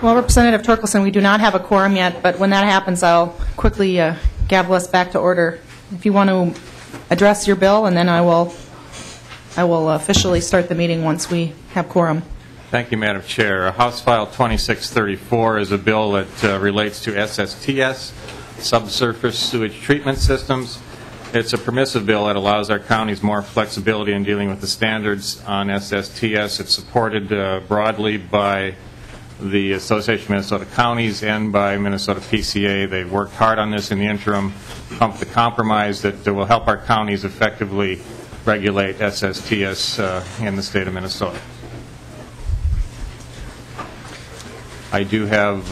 Well, Representative Torkelson, we do not have a quorum yet, but when that happens, I'll quickly gavel us back to order. If you want to address your bill, and then I will officially start the meeting once we have quorum. Thank you, Madam Chair. House File 2634 is a bill that relates to SSTS, Subsurface Sewage Treatment Systems. It's a permissive bill that allows our counties more flexibility in dealing with the standards on SSTS. It's supported broadly by the Association of Minnesota Counties and by Minnesota PCA. They've worked hard on this in the interim, come to the compromise that will help our counties effectively regulate SSTS in the state of Minnesota. I do have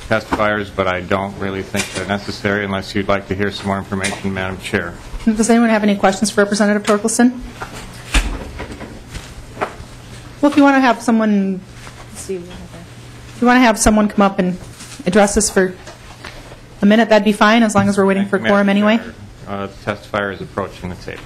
testifiers, but I don't really think they're necessary unless you'd like to hear some more information, Madam Chair. Does anyone have any questions for Representative Torkelson? Well, if you want to have someone, let's see, if you want to have someone come up and address this for a minute, that'd be fine, as long as we're waiting for quorum anyway. The testifier is approaching the table.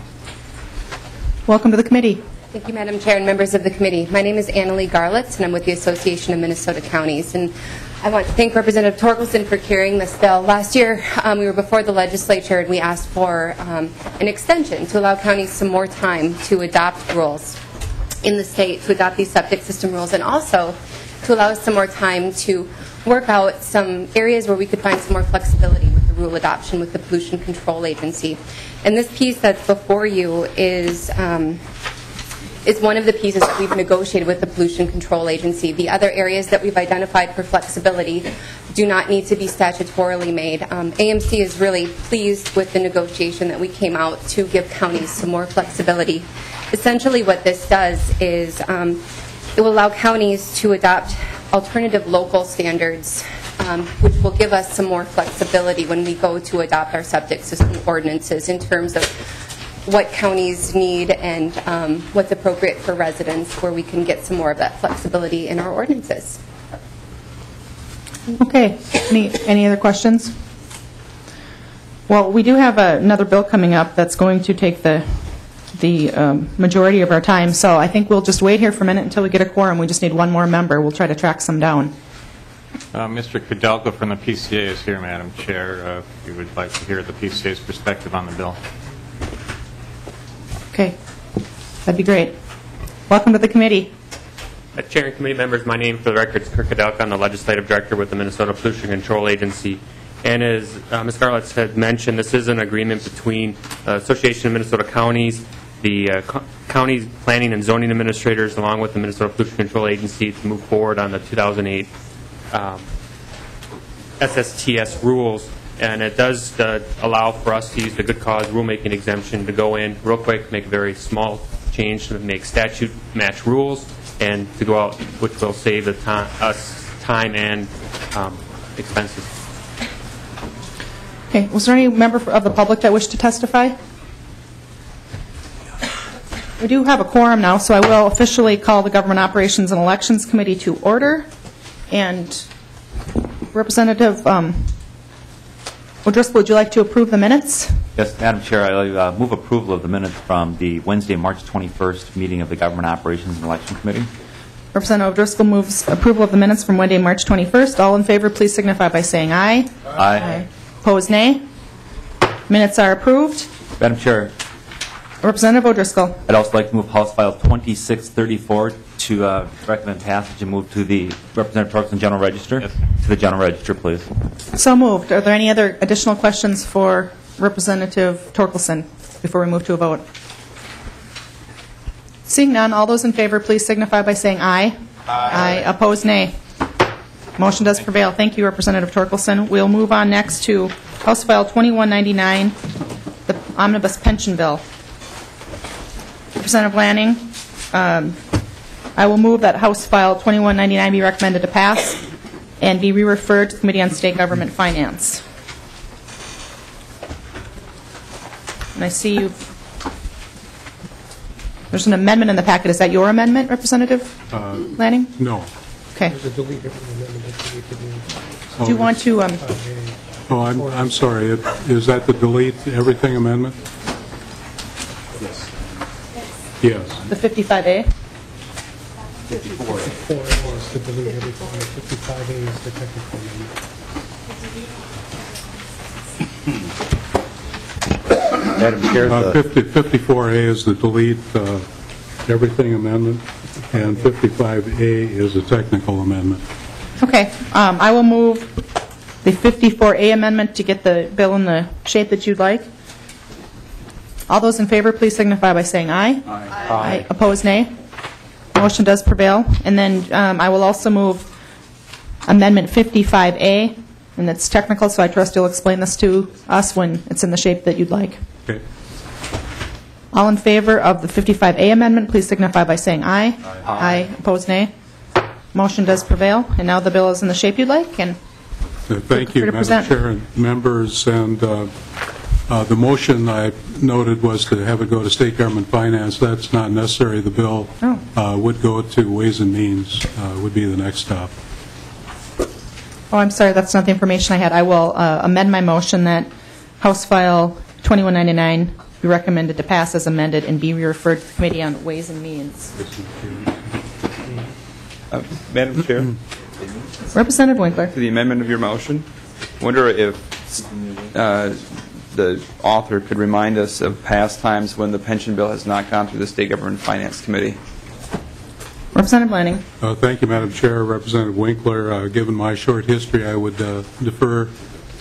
Welcome to the committee. Thank you, Madam Chair and members of the committee. My name is Annalee Garlitz, and I'm with the Association of Minnesota Counties. And I want to thank Representative Torkelson for carrying this bill. Last year, we were before the legislature, and we asked for an extension to allow counties some more time to adopt rules in the state, to adopt these septic system rules, and also to allow us some more time to work out some areas where we could find some more flexibility with the rule adoption with the Pollution Control Agency. And this piece that's before you is one of the pieces that we've negotiated with the Pollution Control Agency. The other areas that we've identified for flexibility do not need to be statutorily made. AMC is really pleased with the negotiation that we came out to give counties some more flexibility. Essentially what this does is it will allow counties to adopt alternative local standards, which will give us some more flexibility when we go to adopt our septic system ordinances in terms of what counties need and what's appropriate for residents, where we can get some more of that flexibility in our ordinances. Okay. Any other questions? Well, we do have another bill coming up that's going to take the majority of our time, so I think we'll just wait here for a minute until we get a quorum. We just need one more member. We'll try to track some down. Mr. Kudelka from the PCA is here, Madam Chair, if you would like to hear the PCA's perspective on the bill. Okay. That'd be great. Welcome to the committee. Chair and committee members, my name for the record is Kirk Kudelka. I'm the Legislative Director with the Minnesota Pollution Control Agency. And as Ms. Garlitz had mentioned, this is an agreement between the Association of Minnesota Counties, the county planning and zoning administrators, along with the Minnesota Pollution Control Agency to move forward on the 2008 SSTS rules. And it does allow for us to use the good cause rulemaking exemption to go in real quick, make a very small change to make statute match rules, and to go out, which will save us time and expenses. Okay. Was there any member of the public that wished to testify? We do have a quorum now, so I will officially call the Government Operations and Elections Committee to order. And Representative O'Driscoll, would you like to approve the minutes? Yes, Madam Chair, I move approval of the minutes from the Wednesday, March 21st meeting of the Government Operations and Election Committee. Representative O'Driscoll moves approval of the minutes from Wednesday, March 21st. All in favor, please signify by saying aye. Aye. Opposed, nay. Minutes are approved. Madam Chair, Representative O'Driscoll. I'd also like to move House File 2634 to recommend passage and move to the Representative Torkelson General Register. Yes. To the General Register, please. So moved. Are there any other additional questions for Representative Torkelson before we move to a vote? Seeing none, all those in favor, please signify by saying aye. Aye. Opposed, nay. Motion does prevail. Thank you, Representative Torkelson. We'll move on next to House File 2199, the Omnibus Pension Bill. Representative Lanning, I will move that House File 2199 be recommended to pass and be re-referred to the Committee on State Government Finance. And I see you. There's an amendment in the packet. Is that your amendment, Representative Lanning? No. Okay. There's a delete amendment that Do you want to? Oh, I'm sorry. Is that the delete everything amendment? Yes. Yes. The 55A? 54 is to delete everything, 55A is the technical amendment. Madam Chair, 54A is the delete everything amendment, and 55A is a technical amendment. Okay, I will move the 54A amendment to get the bill in the shape that you'd like. All those in favor, please signify by saying aye. Aye. Opposed, nay. Motion does prevail. And then I will also move Amendment 55A, and it's technical, so I trust you'll explain this to us when it's in the shape that you'd like. Okay. All in favor of the 55A amendment, please signify by saying aye. Aye. Opposed, nay. Motion does prevail, and now the bill is in the shape you'd like. And thank you, Madam Chair and members. And the motion I noted was to have it go to State Government Finance. That's not necessary. The bill would go to Ways and Means, would be the next stop. Oh, I'm sorry, that's not the information I had. I will amend my motion that House File 2199 be recommended to pass as amended and be referred to the Committee on Ways and Means. Madam Chair, Representative Winkler. to the amendment of your motion, I wonder if the author could remind us of past times when the pension bill has not gone through the State Government Finance Committee. Representative Lanning. Thank you, Madam Chair. Representative Winkler, given my short history, I would defer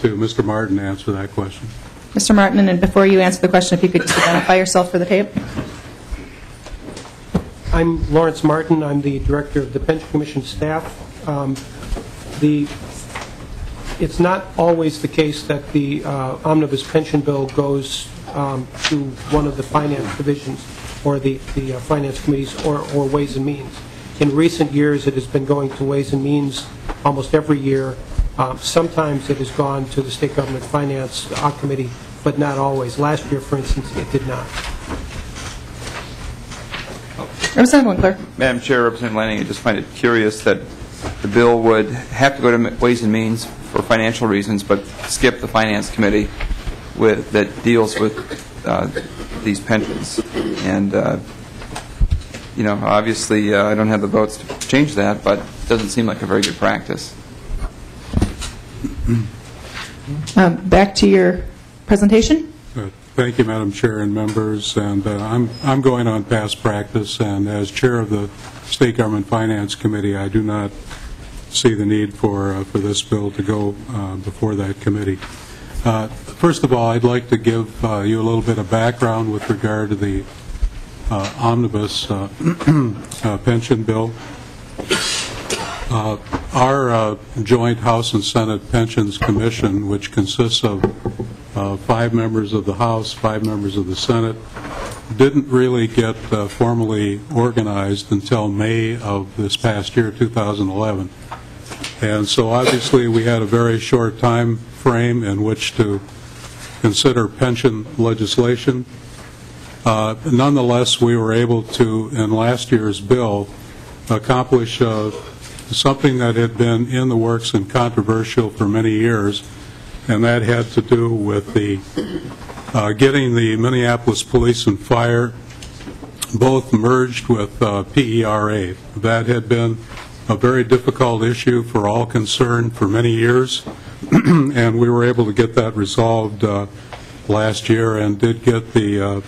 to Mr. Martin to answer that question. Mr. Martin, and before you answer the question, if you could just identify yourself for the tape. I'm Lawrence Martin. I'm the Director of the Pension Commission staff. It's not always the case that the Omnibus pension bill goes to one of the finance divisions or the finance committees or Ways and Means. In recent years, it has been going to Ways and Means almost every year. Sometimes it has gone to the State Government Finance Committee, but not always. Last year, for instance, it did not. Representative Winkler. Madam Chair, Representative Lanning, I just find it curious that the bill would have to go to Ways and Means for financial reasons, but skip the Finance Committee that deals with these pensions. And, obviously I don't have the votes to change that, but it doesn't seem like a very good practice. Back to your presentation. Thank you, Madam Chair and members. And I'm going on past practice, and as Chair of the State Government Finance Committee, I do not see the need for this bill to go before that committee. First of all, I'd like to give you a little bit of background with regard to the Omnibus pension bill. Our joint House and Senate Pensions Commission, which consists of 5 members of the House, 5 members of the Senate, didn't really get formally organized until May of this past year, 2011. And so obviously we had a very short time frame in which to consider pension legislation. Nonetheless, we were able to, in last year's bill, accomplish something that had been in the works and controversial for many years, and that had to do with the getting the Minneapolis Police and Fire both merged with PERA. That had been a very difficult issue for all concerned for many years, and we were able to get that resolved last year and did get the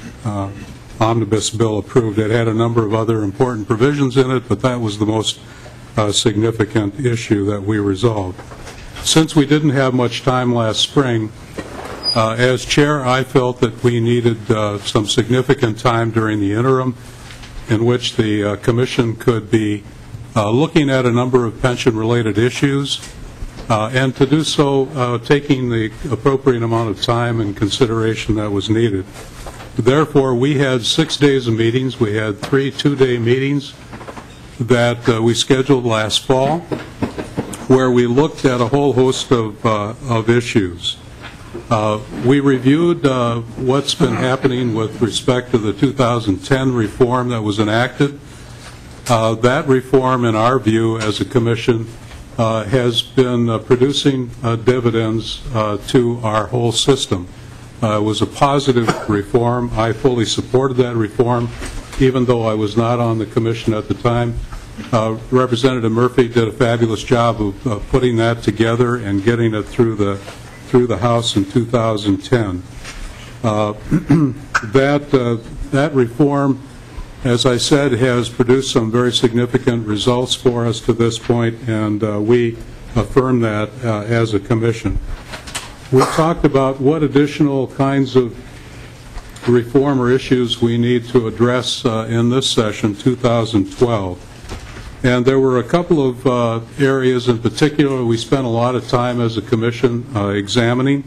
Omnibus bill approved. It had a number of other important provisions in it, but that was the most significant issue that we resolved. Since we didn't have much time last spring, as chair, I felt that we needed some significant time during the interim in which the commission could be looking at a number of pension-related issues, and to do so taking the appropriate amount of time and consideration that was needed. Therefore, we had 6 days of meetings. We had 3 two-day meetings that we scheduled last fall, where we looked at a whole host of issues. We reviewed what's been happening with respect to the 2010 reform that was enacted. That reform, in our view as a commission, has been producing dividends to our whole system. It was a positive reform. I fully supported that reform, even though I was not on the commission at the time. Representative Murphy did a fabulous job of putting that together and getting it through the House in 2010. That reform, as I said, has produced some very significant results for us to this point, and we affirm that as a commission. We talked about what additional kinds of reform or issues we need to address in this session, 2012. And there were a couple of areas in particular we spent a lot of time as a commission examining.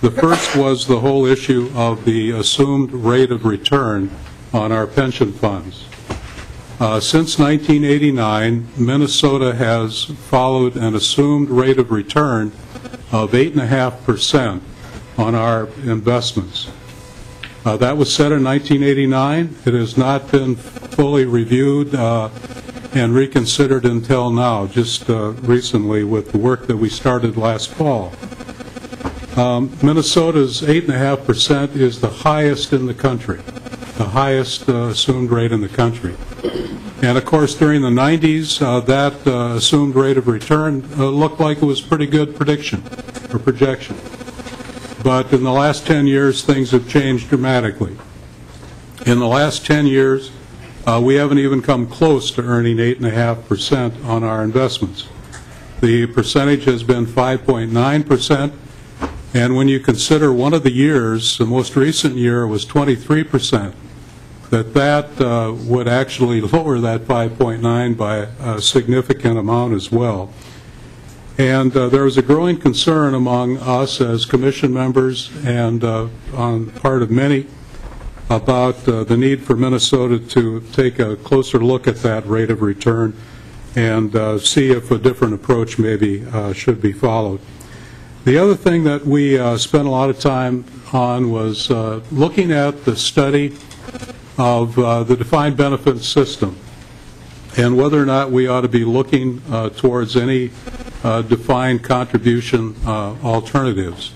The first was the whole issue of the assumed rate of return on our pension funds. Since 1989, Minnesota has followed an assumed rate of return of 8.5% on our investments. That was set in 1989. It has not been fully reviewed and reconsidered until now, just recently with the work that we started last fall. Minnesota's 8.5% is the highest in the country, the highest assumed rate in the country. And of course, during the 90s, that assumed rate of return looked like it was pretty good prediction or projection. But in the last 10 years, things have changed dramatically. In the last 10 years, we haven't even come close to earning 8.5% on our investments. The percentage has been 5.9%, and when you consider one of the years, the most recent year was 23%, that would actually lower that 5.9 by a significant amount as well. And there was a growing concern among us as commission members and on the part of many about the need for Minnesota to take a closer look at that rate of return and see if a different approach maybe should be followed. The other thing that we spent a lot of time on was looking at the study of the defined benefit system and whether or not we ought to be looking towards any defined contribution alternatives.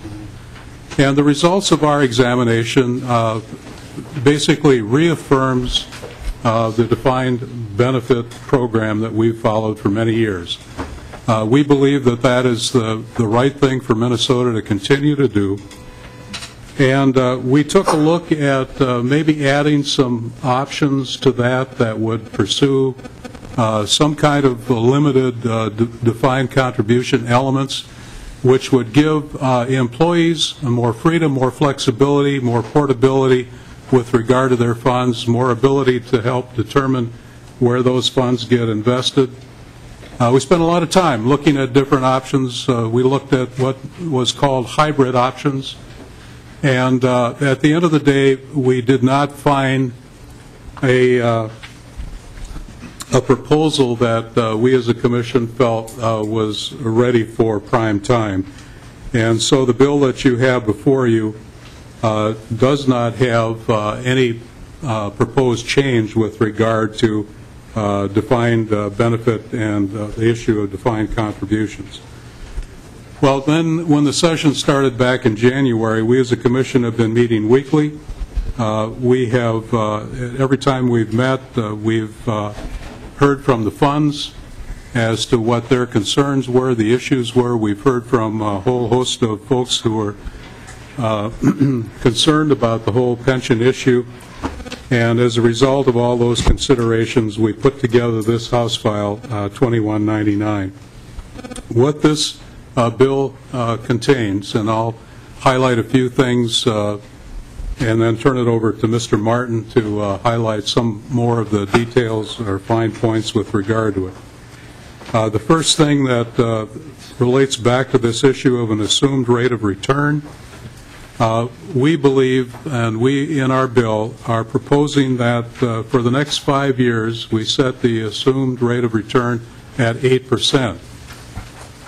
And the results of our examination basically reaffirms the defined benefit program that we've followed for many years. We believe that that is the right thing for Minnesota to continue to do. And we took a look at maybe adding some options to that would pursue some kind of limited defined contribution elements, which would give employees more freedom, more flexibility, more portability with regard to their funds, more ability to help determine where those funds get invested. We spent a lot of time looking at different options. We looked at what was called hybrid options. And at the end of the day, we did not find a proposal that we as a commission felt was ready for prime time. And so the bill that you have before you does not have any proposed change with regard to defined benefit and the issue of defined contributions. Well, then when the session started back in January, we as a commission have been meeting weekly. We have, every time we've met, we've heard from the funds as to what their concerns were, the issues were. We've heard from a whole host of folks who are concerned about the whole pension issue. And as a result of all those considerations, we put together this House File 2199. What this bill contains, and I'll highlight a few things and then turn it over to Mr. Martin to highlight some more of the details or fine points with regard to it. The first thing that relates back to this issue of an assumed rate of return, we believe, and we in our bill are proposing that for the next 5 years we set the assumed rate of return at 8%.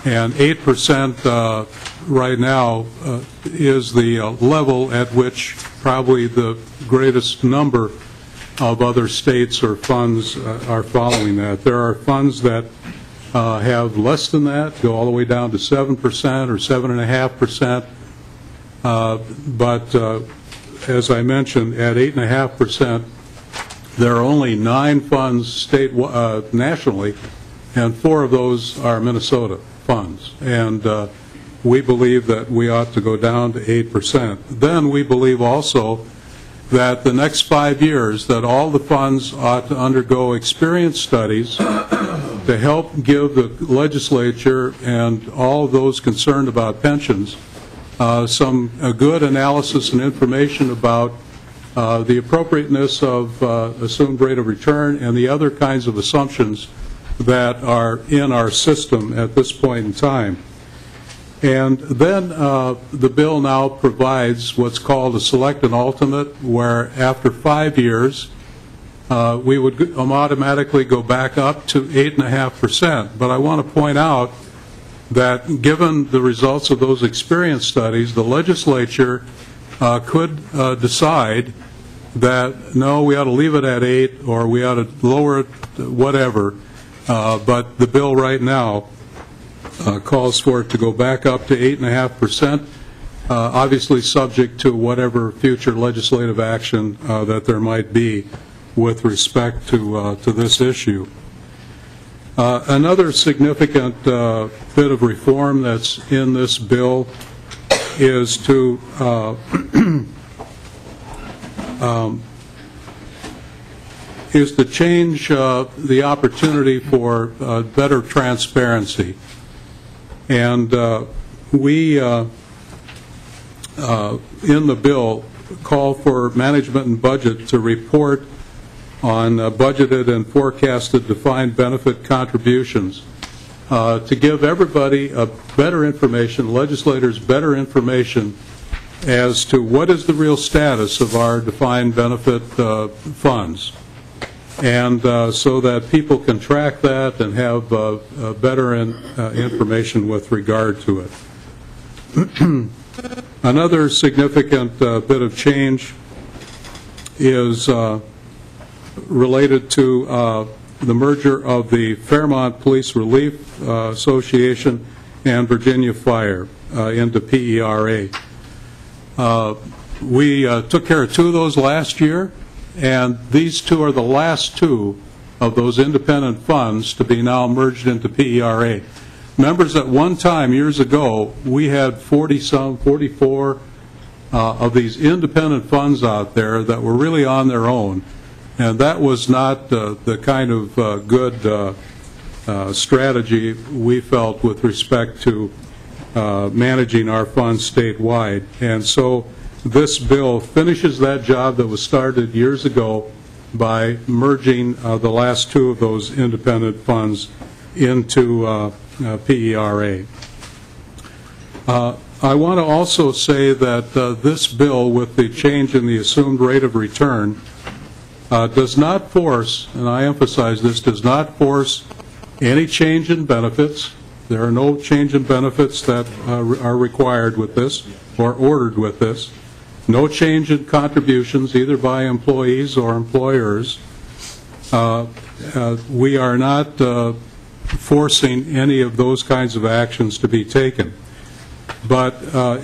And 8% right now is the level at which probably the greatest number of other states or funds are following that. There are funds that have less than that, go all the way down to 7% or 7.5%. But as I mentioned, at 8.5%, there are only 9 funds nationally, and 4 of those are Minnesota funds. And we believe that we ought to go down to 8%. Then we believe also that the next 5 years that all the funds ought to undergo experience studies to help give the legislature and all those concerned about pensions some good analysis and information about the appropriateness of assumed rate of return and the other kinds of assumptions that are in our system at this point in time. And then the bill now provides what's called a select and ultimate, where after 5 years we would automatically go back up to 8.5%. But I want to point out that given the results of those experience studies, the legislature could decide that, no, we ought to leave it at 8 or we ought to lower it, whatever. But the bill right now calls for it to go back up to 8.5%, obviously subject to whatever future legislative action that there might be with respect to this issue. Another significant bit of reform that's in this bill is to change the opportunity for better transparency. And we, in the bill, call for management and budget to report on budgeted and forecasted defined benefit contributions to give everybody a better information, legislators better information as to what is the real status of our defined benefit funds, and so that people can track that and have better information with regard to it. Another significant bit of change is related to the merger of the Fairmont Police Relief Association and Virginia Fire into PERA. We took care of 2 of those last year, and these 2 are the last 2 of those independent funds to be now merged into PERA. Members, at one time, years ago, we had 44 of these independent funds out there that were really on their own, and that was not the kind of good strategy we felt with respect to managing our funds statewide. And so this bill finishes that job that was started years ago by merging the last 2 of those independent funds into PERA. I want to also say that this bill, with the change in the assumed rate of return, does not force, and I emphasize this, does not force any change in benefits. There are no change in benefits that are required with this or ordered with this. No change in contributions, either by employees or employers. We are not forcing any of those kinds of actions to be taken. But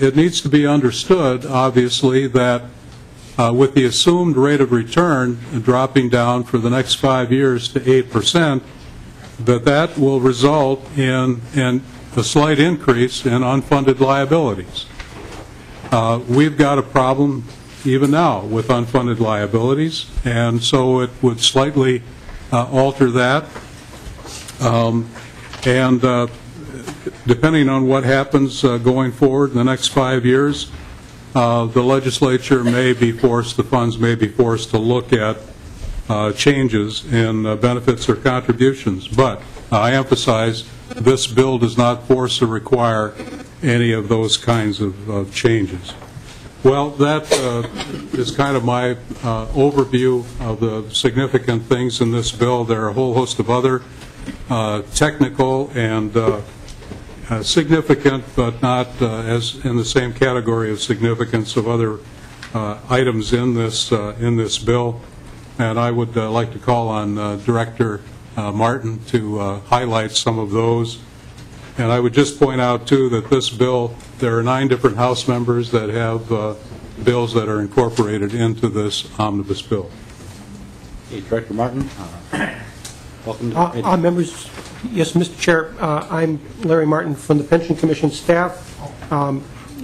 it needs to be understood, obviously, that with the assumed rate of return dropping down for the next 5 years to 8%, that will result in a slight increase in unfunded liabilities. We've got a problem even now with unfunded liabilities, and so it would slightly alter that. Depending on what happens going forward in the next 5 years, the legislature may be forced, the funds may be forced to look at changes in benefits or contributions. But I emphasize, this bill does not force or require any of those kinds of changes. Well, that is kind of my overview of the significant things in this bill. There are a whole host of other technical and significant, but not as in the same category of significance of other items in this bill. And I would like to call on Director Martin to highlight some of those. And I would just point out, too, that this bill, there are 9 different House members that have bills that are incorporated into this omnibus bill. Okay, Director Martin, welcome to the committee. Members, yes, Mr. Chair, I'm Larry Martin from the Pension Commission staff.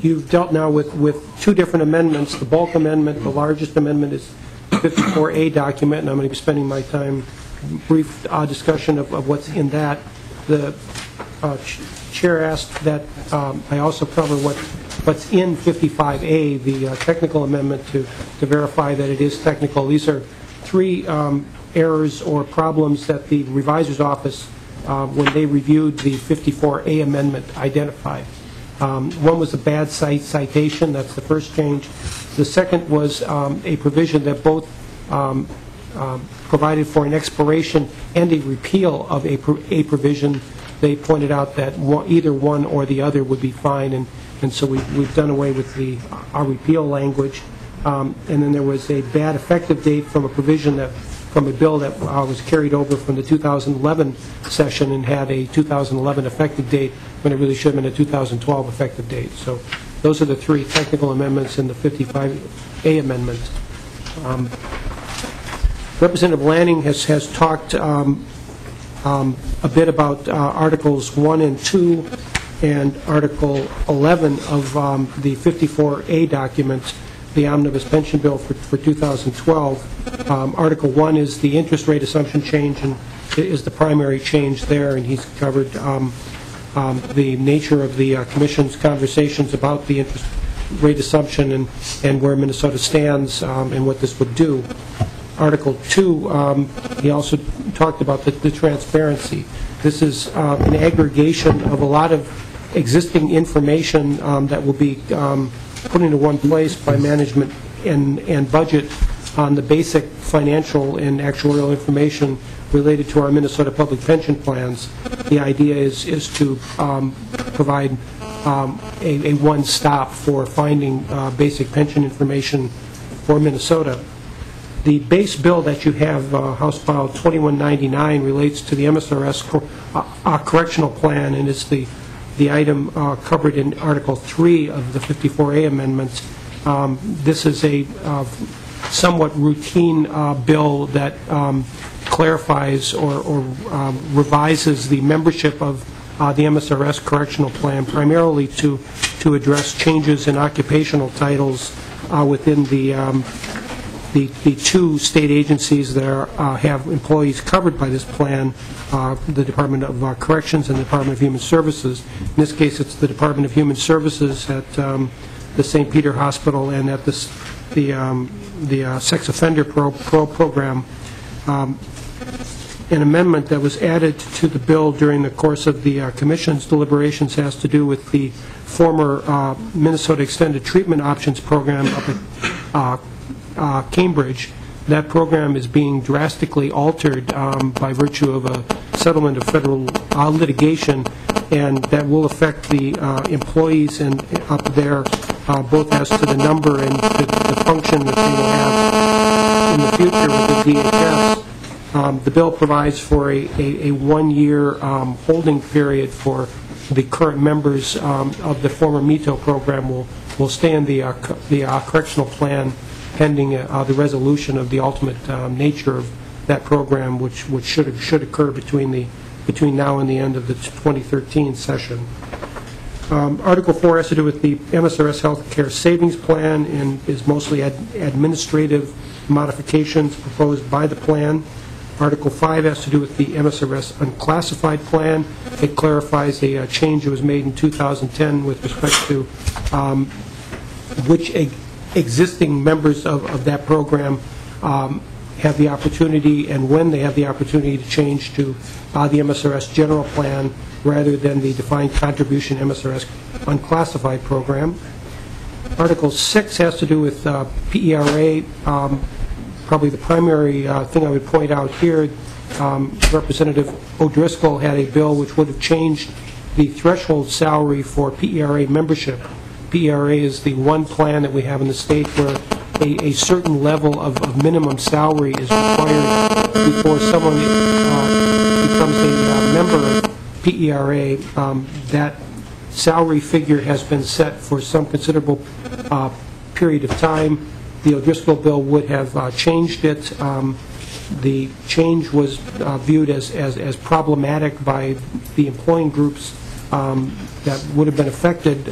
You've dealt now with two different amendments. The bulk amendment, the largest amendment, is the 54A document, and I'm going to be spending my time brief discussion of what's in that. The chair asked that I also cover what's in 55A, the technical amendment, to verify that it is technical. These are three errors or problems that the revisor's office, when they reviewed the 54A amendment, identified. One was a bad citation. That's the first change. The second was a provision that both provided for an expiration and a repeal of a provision. They pointed out that either one or the other would be fine, and so we've done away with our repeal language. And then there was a bad effective date from a provision from a bill that was carried over from the 2011 session and had a 2011 effective date when it really should have been a 2012 effective date. So those are the three technical amendments in the 55A amendment. Representative Lanning has talked a bit about Articles 1 and 2 and Article 11 of the 54A document, the Omnibus Pension Bill for 2012. Article 1 is the interest rate assumption change and is the primary change there, and he's covered the nature of the Commission's conversations about the interest rate assumption and where Minnesota stands and what this would do. Article 2, he also talked about the transparency. This is an aggregation of a lot of existing information that will be put into one place by management and budget on the basic financial and actuarial information related to our Minnesota public pension plans. The idea is to provide a one-stop for finding basic pension information for Minnesota. The base bill that you have, House File 2199, relates to the MSRS correctional plan, and it's the item covered in Article 3 of the 54A amendments. This is a somewhat routine bill that clarifies or revises the membership of the MSRS correctional plan, primarily to address changes in occupational titles within the two state agencies that have employees covered by this plan, the Department of Corrections and the Department of Human Services. In this case, it's the Department of Human Services at the St. Peter Hospital and at the sex offender program. An amendment that was added to the bill during the course of the Commission's deliberations has to do with the former Minnesota Extended Treatment Options Program up at Cambridge. That program is being drastically altered by virtue of a settlement of federal litigation, and that will affect the employees and up there, both as to the number and the function that they will have in the future with the DHS. The bill provides for a one-year holding period for the current members of the former MITO program will stay in the correctional plan pending the resolution of the ultimate nature of that program, which should occur between now and the end of the 2013 session. Article 4 has to do with the MSRS Healthcare Savings Plan and is mostly administrative modifications proposed by the plan. Article 5 has to do with the MSRS Unclassified Plan. It clarifies a change that was made in 2010 with respect to which existing members of that program have the opportunity and when they have the opportunity to change to the MSRS General Plan rather than the Defined Contribution MSRS Unclassified Program. Article 6 has to do with PERA. Probably the primary thing I would point out here, Representative O'Driscoll had a bill which would have changed the threshold salary for PERA membership. PERA is the one plan that we have in the state where a certain level of minimum salary is required before someone becomes a member of PERA. That salary figure has been set for some considerable period of time. The O'Driscoll bill would have changed it. The change was viewed as problematic by the employing groups that would have been affected,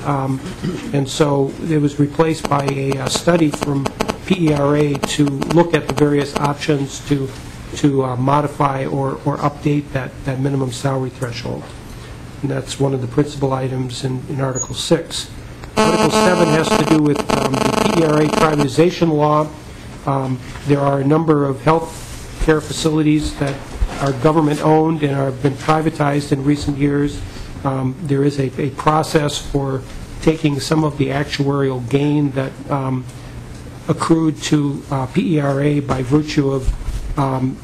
and so it was replaced by a study from PERA to look at the various options to modify or update that minimum salary threshold. And that's one of the principal items in Article 6. Article 7 has to do with the PERA privatization law. There are a number of health care facilities that are government-owned and have been privatized in recent years. There is a process for taking some of the actuarial gain that accrued to PERA by virtue of an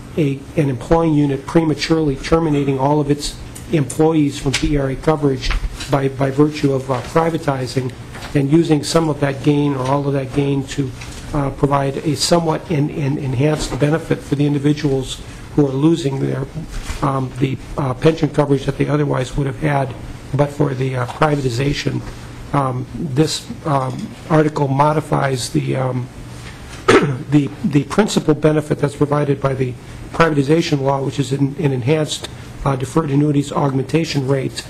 employing unit prematurely terminating all of its employees from PERA coverage by virtue of privatizing, and using some of that gain or all of that gain to provide a somewhat enhanced benefit for the individuals who are losing their the pension coverage that they otherwise would have had but for the privatization. This article modifies the principal benefit that's provided by the privatization law, which is an enhanced deferred annuities augmentation rate,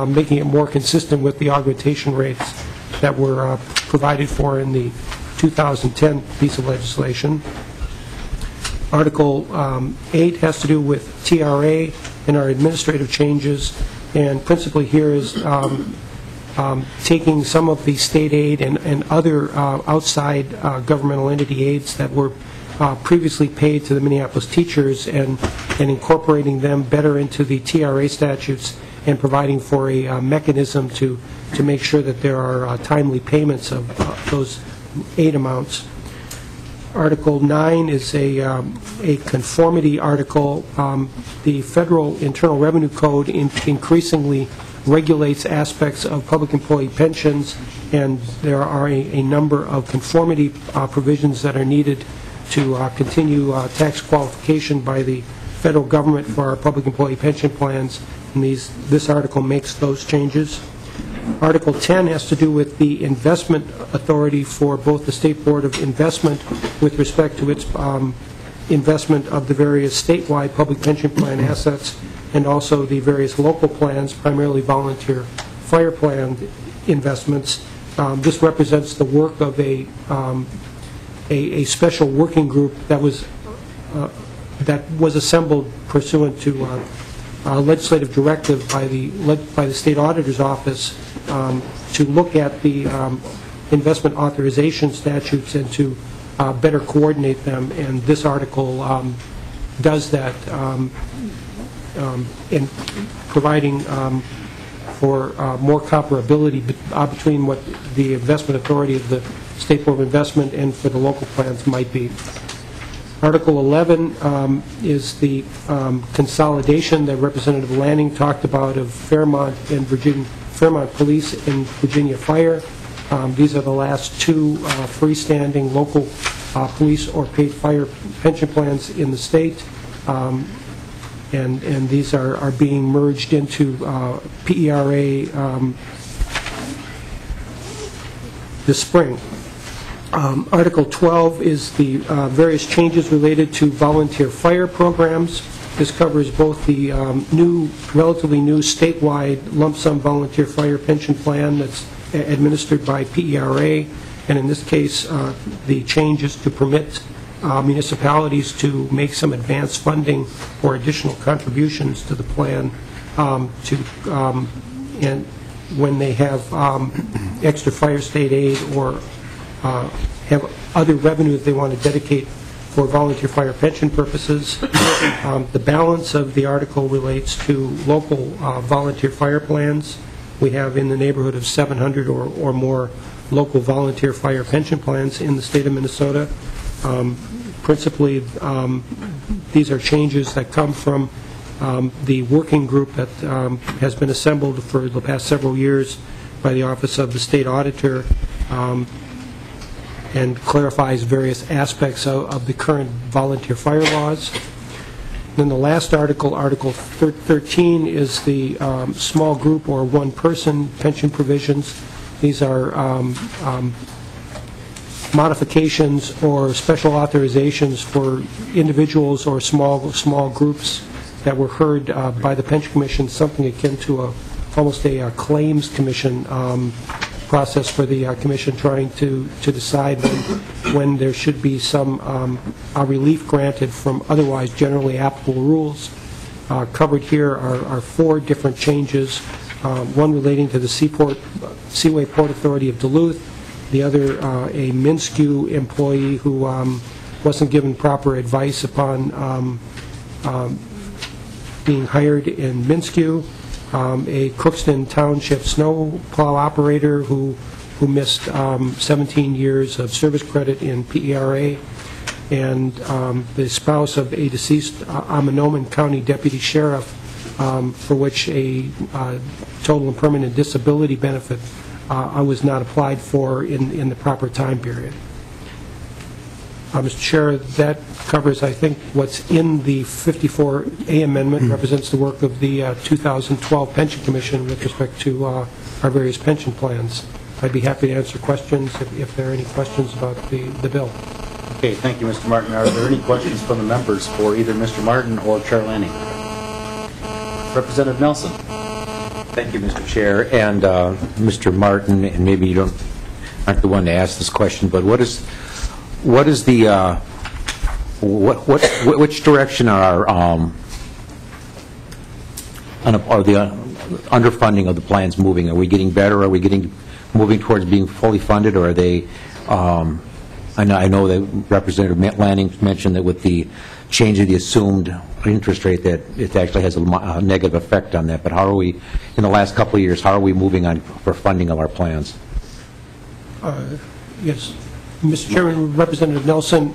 making it more consistent with the augmentation rates that were provided for in the 2010 piece of legislation. Article 8 has to do with TRA and our administrative changes, and principally here is taking some of the state aid and other outside governmental entity aids that were previously paid to the Minneapolis teachers and incorporating them better into the TRA statutes and providing for a mechanism to make sure that there are timely payments of those aid amounts. Article 9 is a conformity article. The Federal Internal Revenue Code increasingly regulates aspects of public employee pensions, and there are a number of conformity provisions that are needed to continue tax qualification by the federal government for our public employee pension plans, and this article makes those changes. Article 10 has to do with the investment authority for both the State Board of Investment with respect to its investment of the various statewide public pension plan assets and also the various local plans, primarily volunteer fire plan investments. This represents the work of a special working group that was assembled pursuant to legislative directive by the State Auditor's Office to look at the investment authorization statutes and to better coordinate them, and this article does that in providing for more comparability between what the investment authority of the State Board of Investment and for the local plans might be. Article 11 is the consolidation that Representative Lanning talked about of Fairmont Police and Virginia Fire. These are the last two freestanding local police or paid fire pension plans in the state, and these are being merged into PERA this spring. Article 12 is the various changes related to volunteer fire programs. This covers both the relatively new statewide lump sum volunteer fire pension plan that's administered by PERA, and in this case, the changes to permit municipalities to make some advance funding or additional contributions to the plan and when they have extra fire state aid or have other revenue that they want to dedicate for volunteer fire pension purposes. The balance of the article relates to local volunteer fire plans. We have in the neighborhood of 700 or more local volunteer fire pension plans in the state of Minnesota. Principally, these are changes that come from the working group that has been assembled for the past several years by the Office of the State Auditor, and clarifies various aspects of the current volunteer fire laws. Then the last article, Article 13, is the small group or one-person pension provisions. These are modifications or special authorizations for individuals or small groups that were heard by the Pension Commission, something akin to almost a claims commission process for the commission, trying to decide when there should be some relief granted from otherwise generally applicable rules. Covered here are 4 different changes, one relating to the Seaway Port Authority of Duluth, the other a Minskew employee who wasn't given proper advice upon being hired in Minskew, a Crookston Township snow plow operator who missed 17 years of service credit in PERA, and the spouse of a deceased Amanoman County Deputy Sheriff, for which a total and permanent disability benefit was not applied for in the proper time period. Mr. Chair, that covers, I think, what's in the 54A amendment, represents the work of the 2012 Pension Commission with respect to our various pension plans. I'd be happy to answer questions if there are any questions about the bill. Okay, thank you, Mr. Martin. Are there any questions from the members for either Mr. Martin or Chair Lanning? Representative Nelson. Thank you, Mr. Chair. And Mr. Martin, and maybe you aren't the one to ask this question, but which direction are the underfunding of the plans moving? Are we getting better? Are we moving towards being fully funded, or are they? I know that Representative Lanning mentioned that with the change of the assumed interest rate that it actually has a negative effect on that. But how are we, in the last couple of years, how are we moving on for funding of our plans? Yes. Mr. Chairman, Representative Nelson,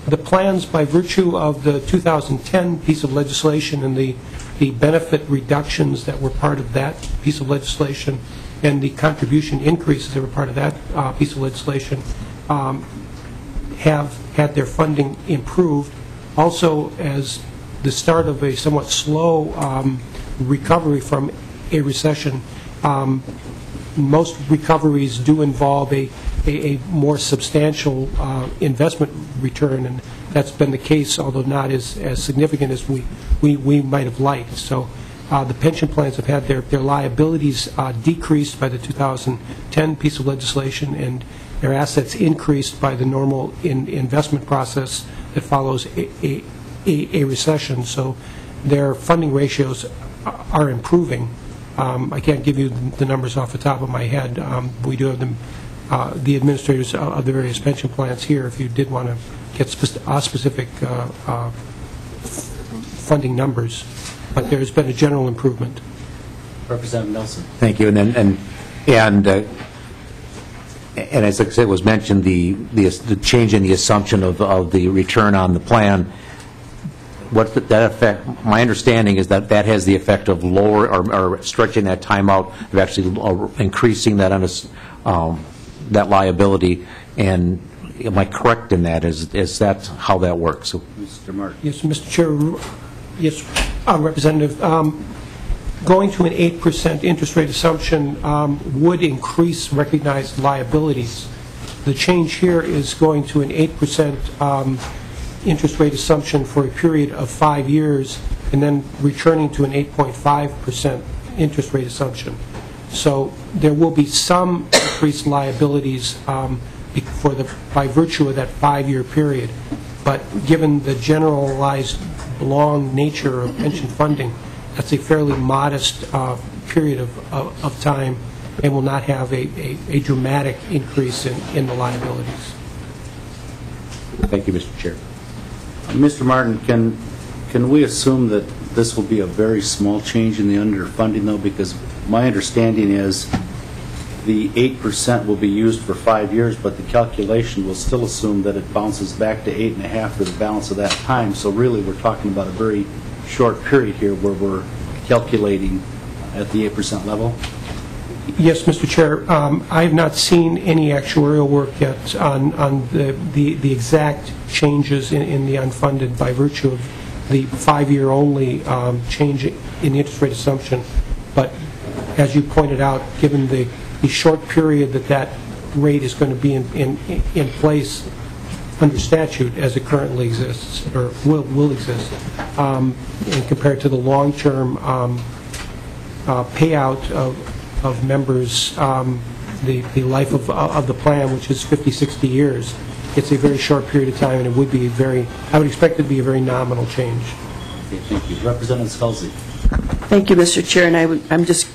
the plans by virtue of the 2010 piece of legislation and the benefit reductions that were part of that piece of legislation and the contribution increases that were part of that piece of legislation have had their funding improved. Also, as the start of a somewhat slow recovery from a recession, most recoveries do involve a more substantial investment return, and that's been the case, although not as significant as we might have liked. So the pension plans have had their liabilities decreased by the 2010 piece of legislation, and their assets increased by the normal investment process that follows a recession. So their funding ratios are improving. I can't give you the numbers off the top of my head. We do have them, the administrators of the various pension plans here, if you did want to get specific funding numbers. But there's been a general improvement. Representative Nelson. Thank you. And as it was mentioned, the change in the assumption of the return on the plan, what that effect? My understanding is that has the effect of lower or stretching that time out, of actually increasing that that liability. And am I correct in that? Is that how that works? Mr. Martin. Yes, Mr. Chair. Yes, Representative. Going to an 8% interest rate assumption would increase recognized liabilities. The change here is going to an 8% interest rate assumption for a period of 5 years, and then returning to an 8.5% interest rate assumption. So there will be some increased liabilities by virtue of that 5-year period. But given the generalized long nature of pension funding, that's a fairly modest period of time and will not have a dramatic increase in the liabilities. Thank you, Mr. Chair. Mr. Martin, can we assume that this will be a very small change in the underfunding, though? Because my understanding is the 8% will be used for 5 years, but the calculation will still assume that it bounces back to 8.5 for the balance of that time. So really, we're talking about a very short period here where we're calculating at the 8% level? Yes, Mr. Chair. I have not seen any actuarial work yet on the exact changes in the unfunded by virtue of the 5-year only change in the interest rate assumption. But as you pointed out, given the short period that rate is going to be in place under statute as it currently exists, or will exist, and compared to the long-term payout of members, the life of the plan, which is 50, 60 years. It's a very short period of time, and it would be I would expect it to be a very nominal change. Okay, thank you. Representative Scully. Thank you, Mr. Chair, and I'm just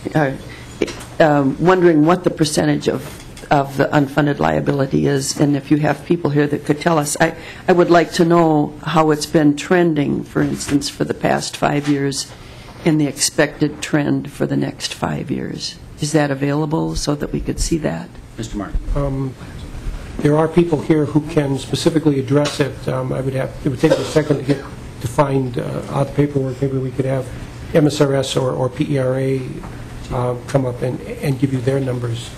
wondering what the percentage of the unfunded liability is, and if you have people here that could tell us. I would like to know how it's been trending, for instance, for the past 5 years, and the expected trend for the next 5 years. Is that available so that we could see that? Mr. Martin. There are people here who can specifically address it. It would take a second to find out the paperwork. Maybe we could have MSRS or PERA come up and give you their numbers.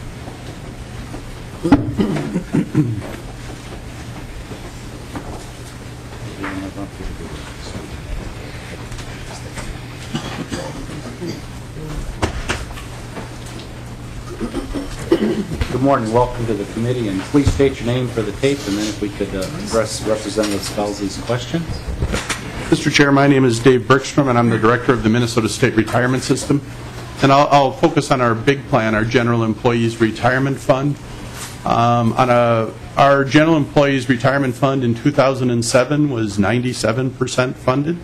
Good morning. Welcome to the committee, and please state your name for the tape, and then if we could address Representative Scalzi's question. Mr. Chair, my name is Dave Bergstrom, and I'm the director of the Minnesota State Retirement System. And I'll focus on our big plan, our General Employees Retirement Fund. Our General Employees Retirement Fund in 2007 was 97% funded.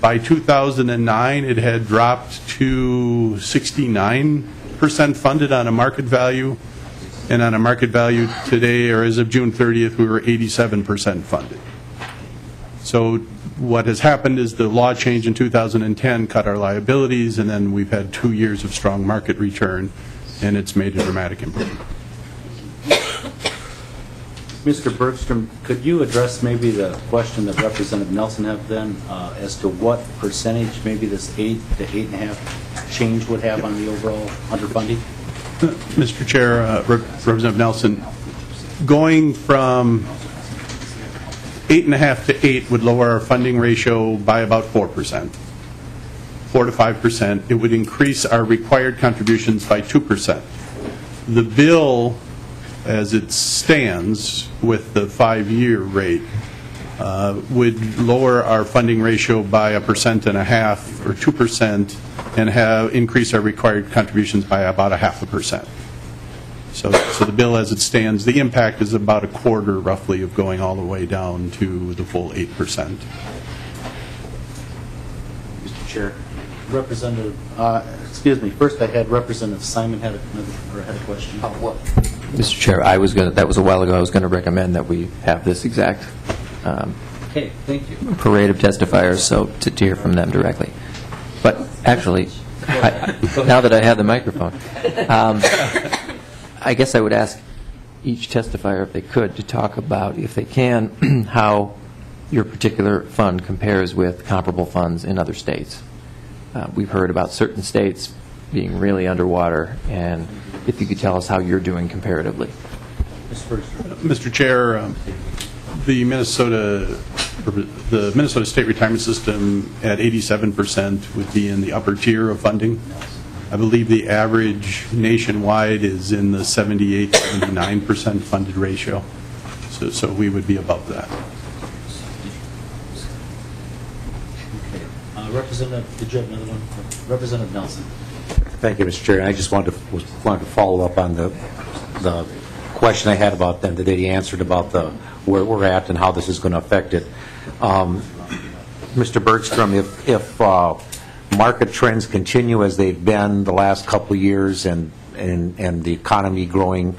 By 2009, it had dropped to 69% funded on a market value, and on a market value today, or as of June 30th, we were 87% funded. So what has happened is the law change in 2010 cut our liabilities, and then we've had 2 years of strong market return, and it's made a dramatic improvement. Mr. Bergstrom, could you address maybe the question that Representative Nelson had then as to what percentage maybe this 8 to 8.5 change would have on the overall underfunding? Mr. Chair, Representative Nelson, going from 8.5 to 8 would lower our funding ratio by about 4%, 4 to 5%. It would increase our required contributions by 2%. The bill, as it stands with the 5-year rate, would lower our funding ratio by 1.5% or 2%, and increase our required contributions by about 0.5%. So the bill as it stands, the impact is about a quarter roughly of going all the way down to the full 8%. Mr. Chair, Representative, excuse me, first I had Representative Simon had a question. Mr. Chair, that was a while ago. I was going to recommend that we have this exact okay, thank you. parade of testifiers, so to hear from them directly. But actually, now that I have the microphone, I guess I would ask each testifier, if they could, to talk about, if they can, how your particular fund compares with comparable funds in other states. We've heard about certain states being really underwater, and if you could tell us how you're doing comparatively. Mr. Chair, the Minnesota State Retirement System at 87% would be in the upper tier of funding. I believe the average nationwide is in the 78, 79% funded ratio. So we would be above that. Okay. Representative, did you have another one? Representative Nelson. Thank you, Mr. Chair. I just wanted to follow up on the question I had about them, that he answered about where we're at and how this is going to affect it. Mr. Bergstrom, if market trends continue as they've been the last couple of years, and the economy growing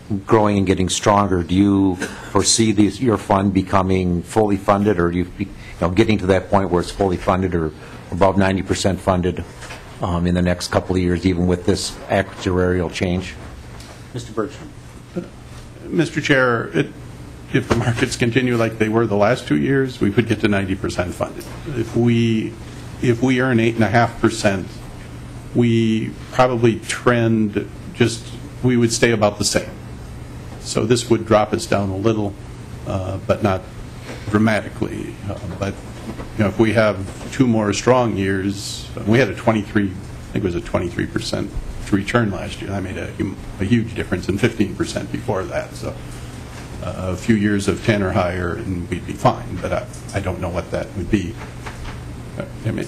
and getting stronger, do you foresee your fund becoming fully funded, or do you getting to that point where it's fully funded or above 90% funded in the next couple of years, even with this actuarial change? Mr. Bergstrom. Mr. Chair, if the markets continue like they were the last 2 years, we would get to 90% funded. If we earn 8.5%, we probably we would stay about the same. So this would drop us down a little, but not dramatically. But if we have 2 more strong years, we had I think it was a 23% average return last year. I made a huge difference, and 15% before that. So a few years of 10 or higher, and we'd be fine. But I don't know what that would be. I mean,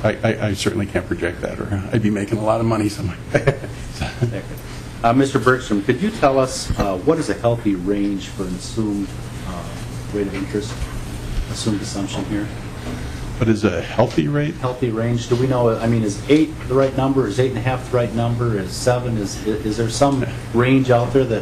I certainly can't project that, or I'd be making a lot of money somewhere. Mr. Bergstrom, could you tell us what is a healthy range for an assumed rate of interest, assumed assumption here? What is a healthy rate? Healthy range. Do we know, I mean, is 8 the right number? Is 8.5 the right number? Is 7? Is there some range out there that...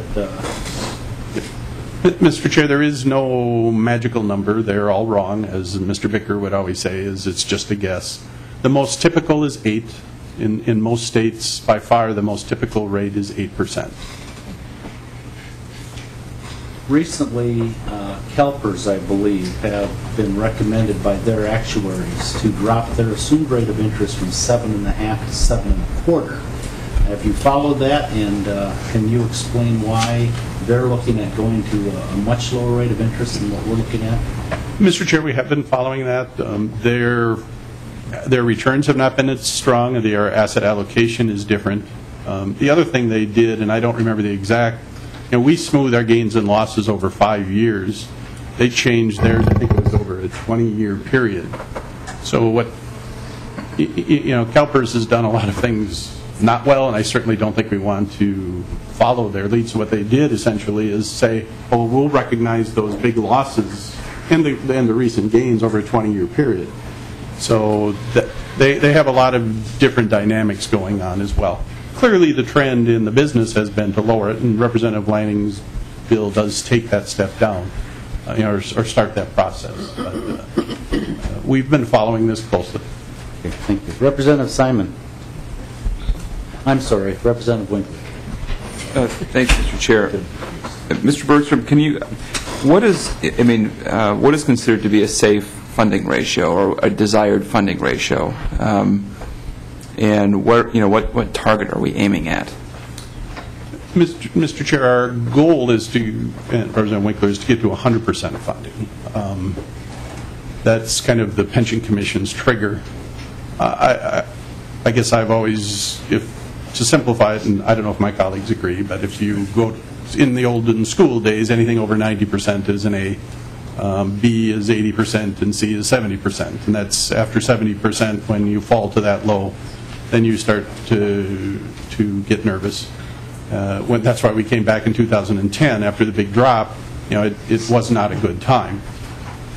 Mr. Chair, there is no magical number. They're all wrong. As Mr. Bicker would always say, it's just a guess. The most typical is 8. In most states, by far, the most typical rate is 8%. Recently, CalPERS, I believe, have been recommended by their actuaries to drop their assumed rate of interest from 7.5 to 7.25. Have you followed that, and can you explain why they're looking at going to a much lower rate of interest than what we're looking at? Mr. Chair, we have been following that. Their returns have not been as strong, and their asset allocation is different. The other thing they did, and I don't remember the exact, we smooth our gains and losses over 5 years. They changed theirs, I think it was over a 20-year period. So what, CalPERS has done a lot of things not well, and I certainly don't think we want to follow their lead. So what they did essentially is say, oh, we'll recognize those big losses and the recent gains over a 20-year period. So they have a lot of different dynamics going on as well. Clearly, the trend in the business has been to lower it, and Representative Lanning's bill does take that step down, or start that process. But we've been following this closely. Okay, thank you. Representative Simon. I'm sorry, Representative Winkler. Thanks, Mr. Chair. Mr. Bergstrom, what is considered to be a safe funding ratio or a desired funding ratio? And what target are we aiming at? Mr. Chair, our goal is and Representative Winkler, is to get to 100% funding. That's kind of the Pension Commission's trigger. I guess I've always, to simplify it, and I don't know if my colleagues agree, but if you go in the olden school days, anything over 90% is an A. B is 80% and C is 70%. And that's after 70%, when you fall to that low, then you start to get nervous. That's why we came back in 2010 after the big drop. It was not a good time.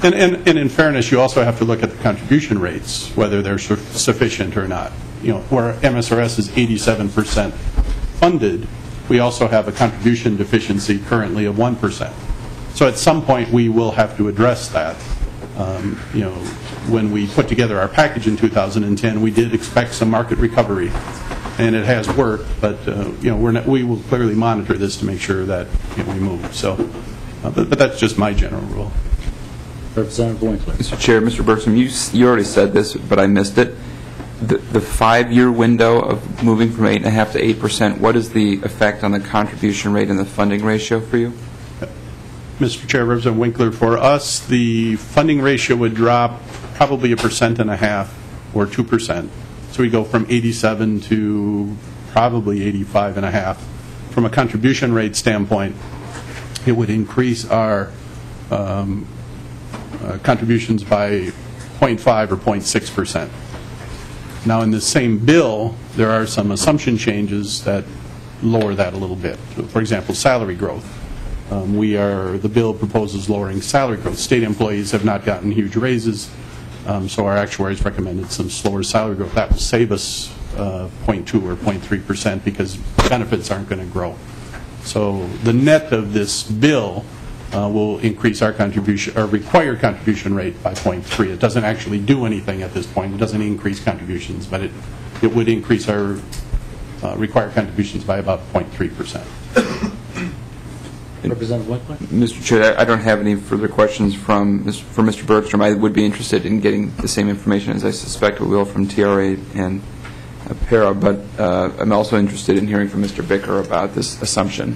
And in fairness, you also have to look at the contribution rates, whether they're sufficient or not. Where MSRS is 87% funded, we also have a contribution deficiency currently of 1%. So at some point, we will have to address that. When we put together our package in 2010, we did expect some market recovery, and it has worked. But we will clearly monitor this to make sure that we move. So, but that's just my general rule. Representative Winkler. Mr. Chair, Mr. Bergstrom, you already said this, but I missed it. The 5-year window of moving from 8.5% to 8%. What is the effect on the contribution rate and the funding ratio for you? Mr. Chair, Representative Winkler, for us, the funding ratio would drop probably 1.5% or 2%. So we go from 87 to probably 85.5. From a contribution rate standpoint, it would increase our contributions by 0.5 or 0.6%. Now, in the same bill, there are some assumption changes that lower that a little bit. For example, salary growth. The bill proposes lowering salary growth. State employees have not gotten huge raises, so our actuaries recommended some slower salary growth. That will save us 0.2 or 0.3% because benefits aren't going to grow. So the net of this bill will increase our required contribution rate by 0.3. It doesn't actually do anything at this point. It doesn't increase contributions, but it would increase our required contributions by about 0.3%. Representative Winkler? Mr. Chair, I don't have any further questions for Mr. Bergstrom. I would be interested in getting the same information as I suspect we will from TRA and PARA, but I'm also interested in hearing from Mr. Bicker about this assumption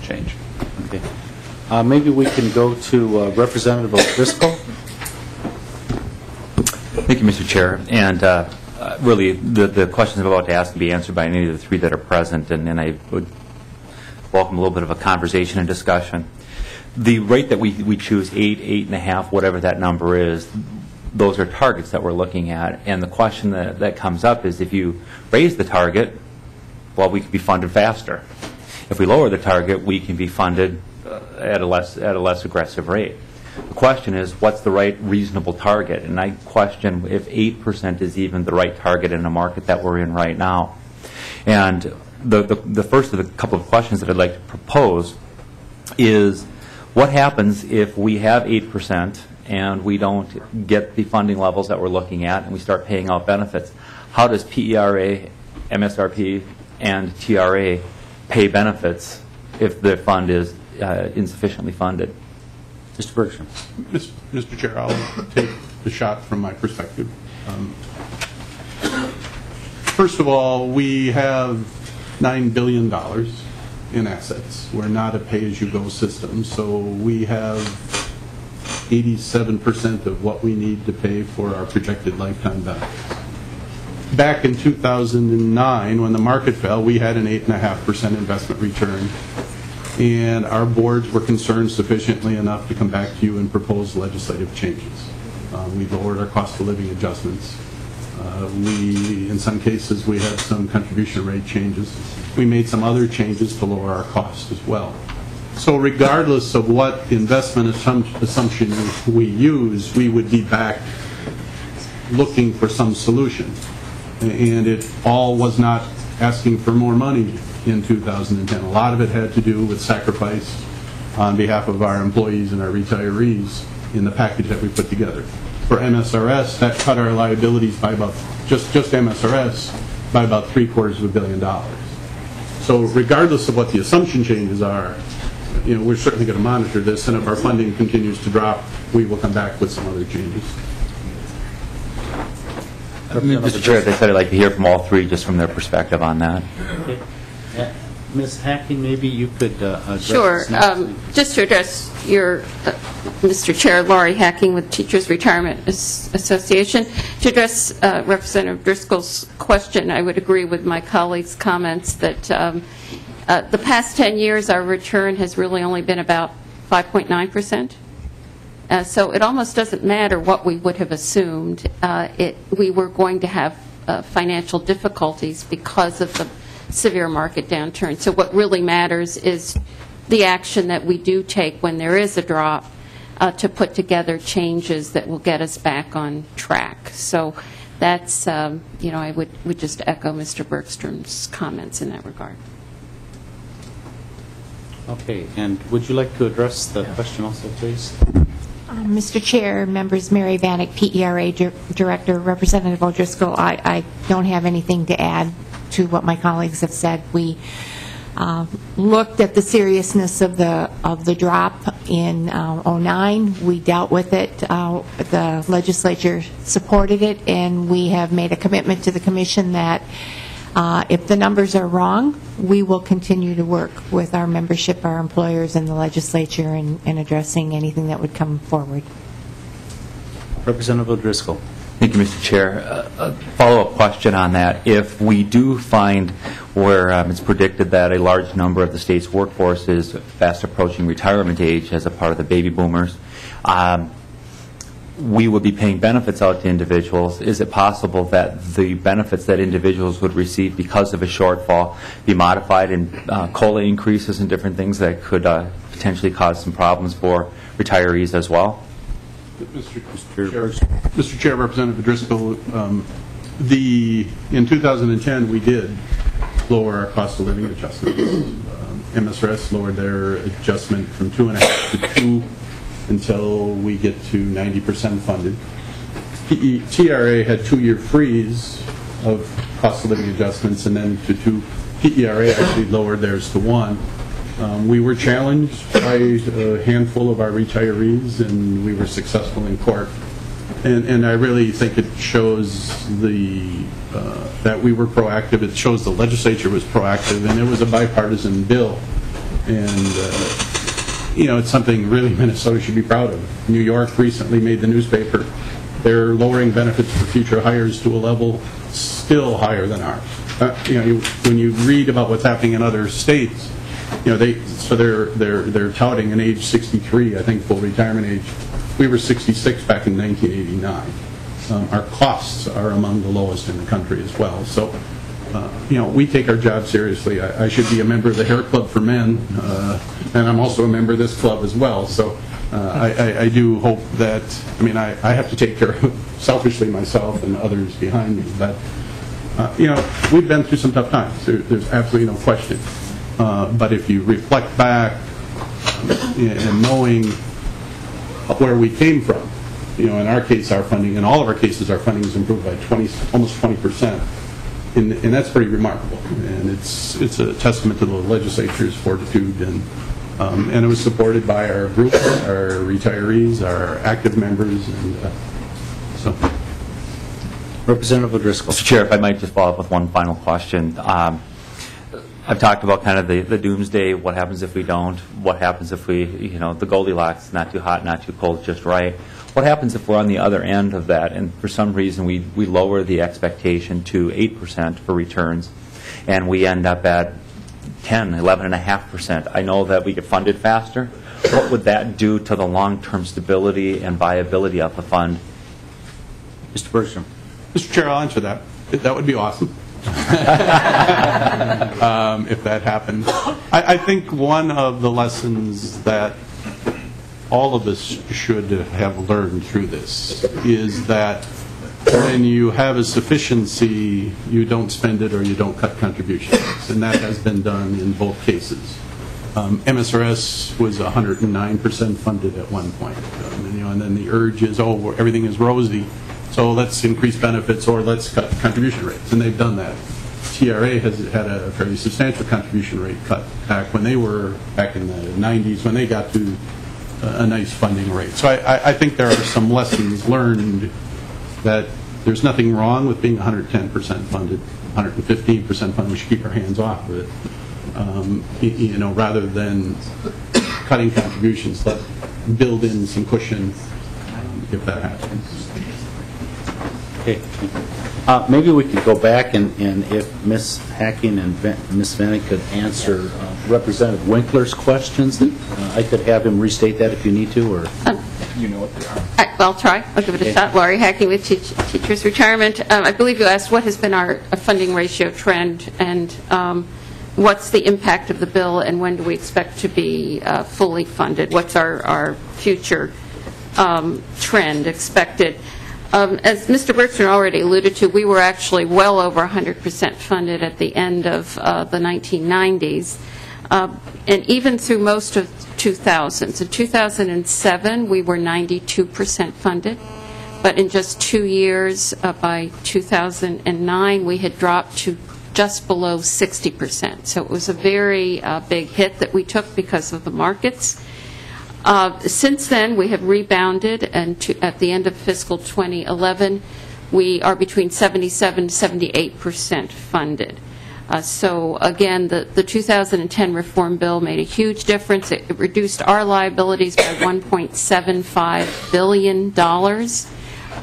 change. Okay. Maybe we can go to Representative O'Driscoll. Thank you, Mr. Chair. And really, the questions I'm about to ask can be answered by any of the three that are present, and I would welcome a little bit of a conversation and discussion. The rate that we choose, 8, 8.5, whatever that number is, those are targets that we're looking at. And the question that comes up is, if you raise the target, well, we could be funded faster. If we lower the target, we can be funded at a less aggressive rate. The question is, what's the right reasonable target? And I question if 8% is even the right target in the market that we're in right now. And the first of the couple of questions that I'd like to propose is, what happens if we have 8% and we don't get the funding levels that we're looking at and we start paying out benefits? How does PERA, MSRP, and TRA pay benefits if the fund is insufficiently funded? Mr. Bergstrom. Mr. Chair, I'll take the shot from my perspective. First of all, we have $9 billion in assets. We're not a pay-as-you-go system, so we have 87% of what we need to pay for our projected lifetime benefits. Back in 2009, when the market fell, we had an 8.5% investment return, and our boards were concerned sufficiently enough to come back to you and propose legislative changes. We lowered our cost of living adjustments. In some cases, we had some contribution rate changes. We made some other changes to lower our costs as well. So regardless of what investment assumption we use, we would be back looking for some solution. And it all was not asking for more money in 2010. A lot of it had to do with sacrifice on behalf of our employees and our retirees in the package that we put together. For MSRS, that cut our liabilities by about, just MSRS, by about $750 million. So regardless of what the assumption changes are, we're certainly going to monitor this, and if our funding continues to drop, we will come back with some other changes. Mr. Chair, as I said, I'd like to hear from all three just from their perspective on that. Okay. Ms. Hacking, maybe you could address Sure. Just to address your, Mr. Chair, Laurie Hacking with Teachers Retirement Association. To address Representative Driscoll's question, I would agree with my colleague's comments that the past 10 years our return has really only been about 5.9%. So it almost doesn't matter what we would have assumed. We were going to have financial difficulties because of the severe market downturn. So what really matters is the action that we do take when there is a drop to put together changes that will get us back on track. So that's, I would just echo Mr. Bergstrom's comments in that regard. Okay, and would you like to address the question also, please? Mr. Chair, members, Mary Vanek, PERA Director, Representative O'Driscoll, I don't have anything to add to what my colleagues have said. We looked at the seriousness of the drop in 2009. We dealt with it. The legislature supported it, and we have made a commitment to the commission that if the numbers are wrong, we will continue to work with our membership, our employers, and the legislature in addressing anything that would come forward. Representative O'Driscoll. Thank you, Mr. Chair. A follow-up question on that. If we do find where it's predicted that a large number of the state's workforce is fast approaching retirement age as a part of the baby boomers, we would be paying benefits out to individuals. Is it possible that the benefits that individuals would receive because of a shortfall be modified in COLA increases and different things that could potentially cause some problems for retirees as well? Mr. Chair, Representative Driscoll, in 2010 we did lower our cost of living adjustments. MSRS lowered their adjustment from 2.5 to 2 until we get to 90% funded. TRA had 2-year freeze of cost of living adjustments and then to 2. PERA actually lowered theirs to 1. We were challenged by a handful of our retirees, and we were successful in court. And I really think it shows that we were proactive. It shows the legislature was proactive, and it was a bipartisan bill. And it's something really Minnesota should be proud of. New York recently made the newspaper they're lowering benefits for future hires to a level still higher than ours. When you read about what's happening in other states, they're touting an age 63, I think, full retirement age. We were 66 back in 1989. Our costs are among the lowest in the country as well. So, we take our job seriously. I should be a member of the Hair Club for Men, and I'm also a member of this club as well. So, I do hope that, I have to take care of selfishly myself and others behind me, but we've been through some tough times. There's absolutely no question. But if you reflect back and knowing where we came from, in our case, our funding, in all of our cases, our funding has improved by almost 20%. And that's pretty remarkable. And it's a testament to the legislature's fortitude. And it was supported by our group, our retirees, our active members. And so. Representative O'Driscoll. Mr. Chair, if I might just follow up with one final question. I've talked about kind of the doomsday, what happens if we don't, what happens if we, the Goldilocks, not too hot, not too cold, just right. What happens if we're on the other end of that and for some reason we lower the expectation to 8% for returns and we end up at 10, 11.5%? I know that we get funded faster. What would that do to the long-term stability and viability of the fund? Mr. Bergstrom. Mr. Chair, I'll answer that. That would be awesome. If that happened. I think one of the lessons that all of us should have learned through this is that when you have a sufficiency, you don't spend it or you don't cut contributions, and that has been done in both cases. MSRS was 109% funded at one point, and then the urge is, everything is rosy, so let's increase benefits or let's cut contribution rates, and they've done that. TRA has had a fairly substantial contribution rate cut back when they were back in the 90s when they got to a nice funding rate. So I think there are some lessons learned that there's nothing wrong with being 110% funded, 115% funded. We should keep our hands off of it, rather than cutting contributions. Let build in some cushion if that happens. Okay. Maybe we could go back and if Ms. Hacking and Ms. Vanek could answer Representative Winkler's questions. I could have him restate that if you need to, or you know what they are. I'll try. I'll give it a shot. Laurie Hacking with Teachers Retirement. I believe you asked what has been our funding ratio trend and what's the impact of the bill and when do we expect to be fully funded? What's our future trend expected? As Mr. Bergstrom already alluded to, we were actually well over 100% funded at the end of the 1990s. And even through most of 2000s. In 2007, we were 92% funded. But in just 2 years, by 2009, we had dropped to just below 60%. So it was a very big hit that we took because of the markets. Since then, we have rebounded, and at the end of fiscal 2011, we are between 77 and 78% funded. So again, the 2010 reform bill made a huge difference. It reduced our liabilities by $1.75 billion.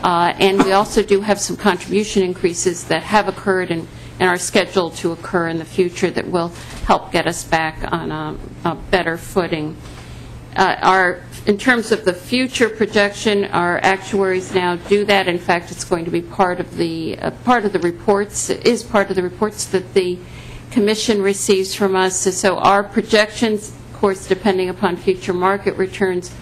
And we also do have some contribution increases that have occurred and are scheduled to occur in the future that will help get us back on a better footing. In terms of the future projection, our actuaries now do that. In fact, it's going to be part of the reports. It is part of the reports that the Commission receives from us. So our projections, of course, depending upon future market returns,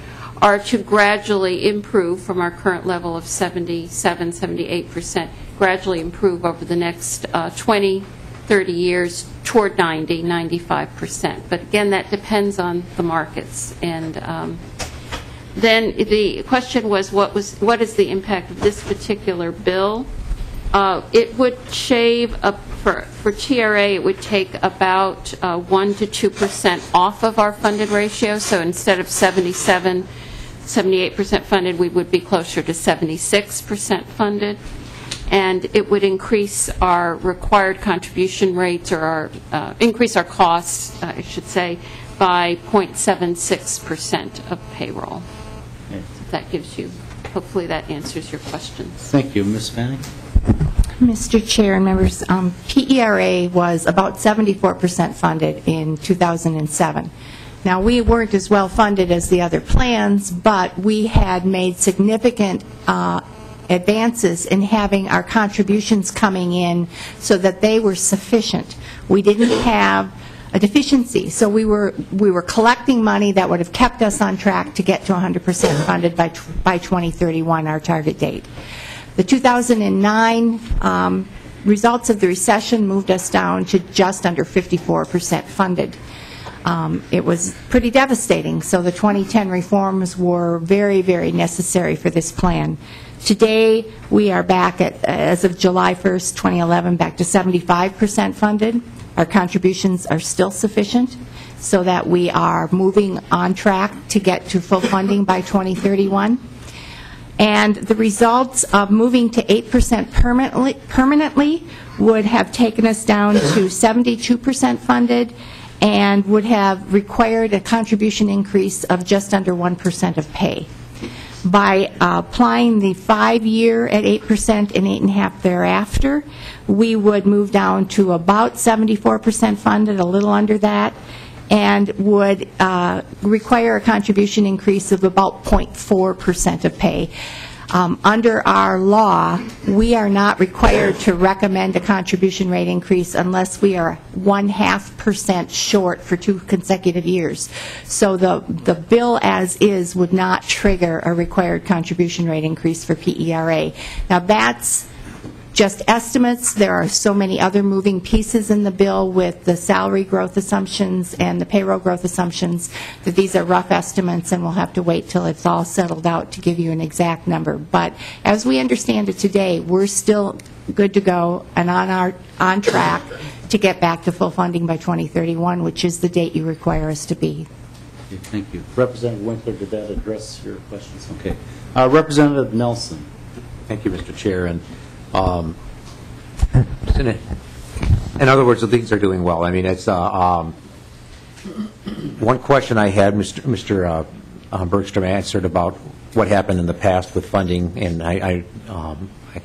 are to gradually improve from our current level of 77, 78%, gradually improve over the next 20, 30 years toward 90, 95%. But again, that depends on the markets. And then the question was, what is the impact of this particular bill? It would shave up for TRA. It would take about 1 to 2% off of our funded ratio. So instead of 77, 78% funded, we would be closer to 76% funded. And it would increase our required contribution rates, or increase our costs, I should say, by 0.76% of payroll. If that gives you hopefully that answers your questions. Thank you. Ms. Manning? Mr. Chair and members, PERA was about 74% funded in 2007. Now, we weren't as well funded as the other plans, but we had made significant advances in having our contributions coming in so that they were sufficient. We didn't have a deficiency, so we were collecting money that would have kept us on track to get to 100% funded by 2031, our target date. The 2009 results of the recession moved us down to just under 54% funded. It was pretty devastating, so the 2010 reforms were very, very necessary for this plan. Today, we are back at, as of July 1st, 2011, back to 75% funded. Our contributions are still sufficient so that we are moving on track to get to full funding by 2031. And the results of moving to 8% permanently would have taken us down to 72% funded and would have required a contribution increase of just under 1% of pay. By applying the 5-year at 8% and 8.5% thereafter, we would move down to about 74% funded, a little under that, and would require a contribution increase of about 0.4% of pay. Under our law, we are not required to recommend a contribution rate increase unless we are 0.5% short for 2 consecutive years. So the bill as is would not trigger a required contribution rate increase for PERA. Now that's just estimates. There are so many other moving pieces in the bill with the salary growth assumptions and the payroll growth assumptions that these are rough estimates, and we'll have to wait till it's all settled out to give you an exact number. But as we understand it today, we're still good to go and on track to get back to full funding by 2031, which is the date you require us to be. Okay, thank you. Representative Winkler, did that address your questions? Okay. Representative Nelson. Thank you, Mr. Chair. And in other words, the things are doing well. I mean, it's one question I had, Mr. Bergstrom answered about what happened in the past with funding, and I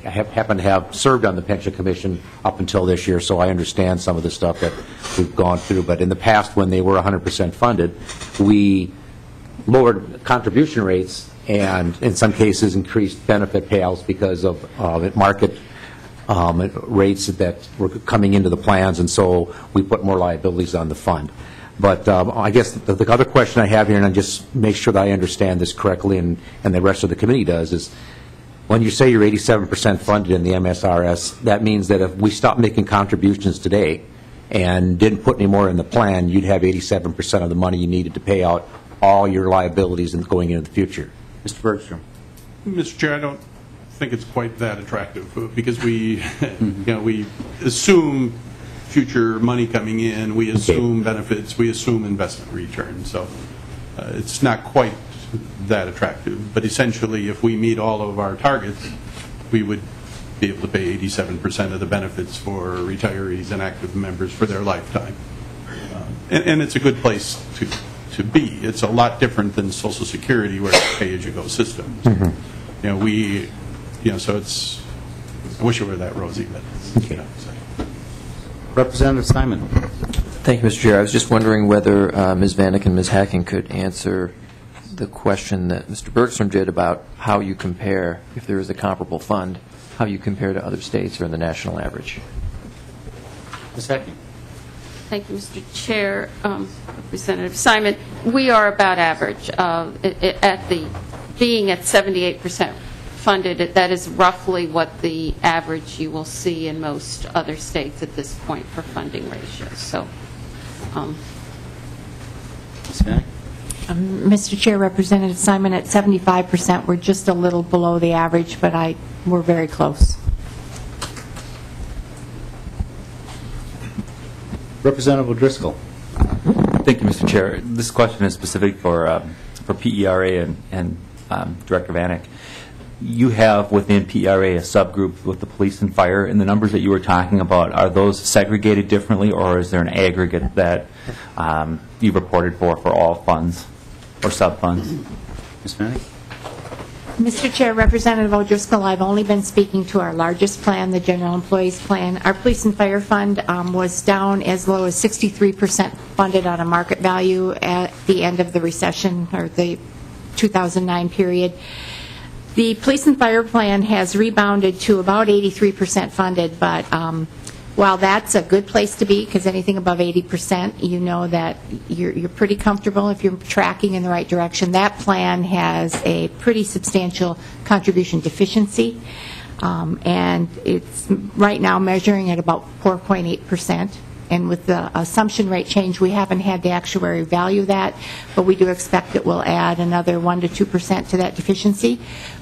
happen to have served on the Pension Commission up until this year, so I understand some of the stuff that we've gone through. But in the past, when they were 100% funded, we lowered contribution rates and in some cases increased benefit payouts because of market rates that were coming into the plans, and so we put more liabilities on the fund. But I guess the other question I have here, and I just make sure that I understand this correctly and the rest of the committee does, is when you say you're 87% funded in the MSRS, that means that if we stopped making contributions today and didn't put any more in the plan, you'd have 87% of the money you needed to pay out all your liabilities going into the future. Mr. Bergstrom. Mr. Chair, I don't think it's quite that attractive because we, we assume future money coming in, we assume benefits, we assume investment returns. So it's not quite that attractive. But essentially, if we meet all of our targets, we would be able to pay 87% of the benefits for retirees and active members for their lifetime. And it's a good place to be. It's a lot different than Social Security, where it's a pay-as-you-go system. Mm-hmm. So it's, I wish it were that rosy, but okay. Representative Simon. Thank you, Mr. Chair. I was just wondering whether Ms. Vanek and Ms. Hacking could answer the question that Mr. Bergstrom did about how you compare, if there is a comparable fund, how you compare to other states or the national average. Ms. Hacking. Thank you, Mr. Chair. Representative Simon, we are about average. Being at 78% funded, that is roughly what the average you will see in most other states at this point for funding ratios. So, Mr. Chair, Representative Simon, at 75%, we're just a little below the average, but we're very close. Representative O'Driscoll. Thank you, Mr. Chair. This question is specific for PERA and Director Vanek. You have within PERA a subgroup with the police and fire, and the numbers that you were talking about, are those segregated differently, or is there an aggregate that you've reported for all funds or sub-funds? Ms. Vanek? Mr. Chair, Representative O'Driscoll, I've only been speaking to our largest plan, the General Employees Plan. Our Police and Fire Fund was down as low as 63% funded on a market value at the end of the recession, or the 2009 period. The Police and Fire Plan has rebounded to about 83% funded, but while that's a good place to be, because anything above 80%, you know that you're pretty comfortable if you're tracking in the right direction. That plan has a pretty substantial contribution deficiency, and it's right now measuring at about 4.8%. And with the assumption rate change, we haven't had the actuary value that, but we do expect it will add another 1 to 2% to that deficiency.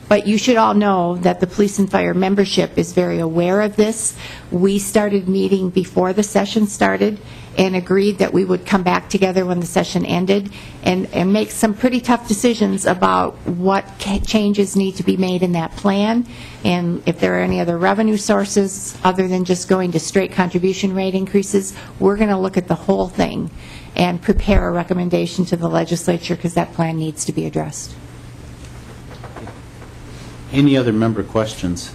But you should all know that the police and fire membership is very aware of this. We started meeting before the session started and agreed that we would come back together when the session ended and make some pretty tough decisions about what changes need to be made in that plan, and if there are any other revenue sources other than just going to straight contribution rate increases. We're going to look at the whole thing and prepare a recommendation to the legislature, because that plan needs to be addressed. Any other member questions?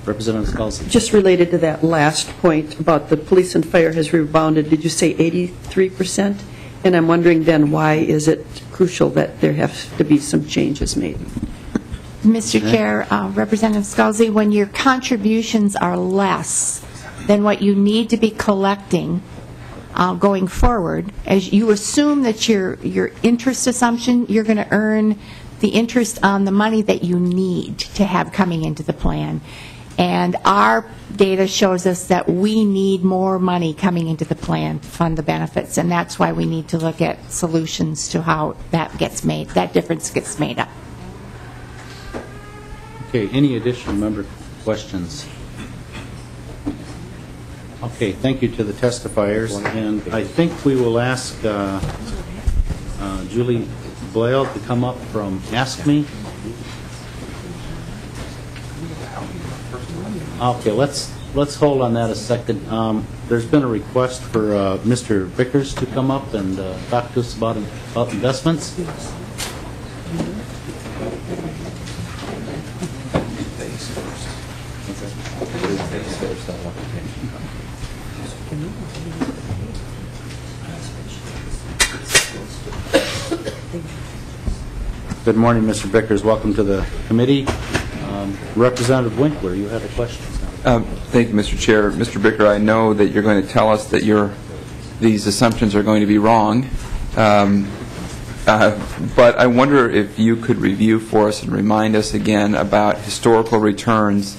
Representative Scalzi. Just related to that last point about the police and fire has rebounded, did you say 83%? And I'm wondering then, why is it crucial that there have to be some changes made? Mr. Chair, Representative Scalzi, when your contributions are less than what you need to be collecting going forward, as you assume that your interest assumption, you're going to earn the interest on the money that you need to have coming into the plan. And our data shows us that we need more money coming into the plan to fund the benefits, and that's why we need to look at solutions to how that gets made, that difference gets made up. Okay, any additional member questions? Okay, thank you to the testifiers, and I think we will ask Julie Blale to come up from Ask Me. Okay, let's hold on that a second. There's been a request for Mr. Vickers to come up and talk to us about investments. Good morning, Mr. Vickers. Welcome to the committee. Representative Winkler, you have a question. Thank you, Mr. Chair. Mr. Bicker, I know that you're going to tell us that these assumptions are going to be wrong, but I wonder if you could review for us and remind us again about historical returns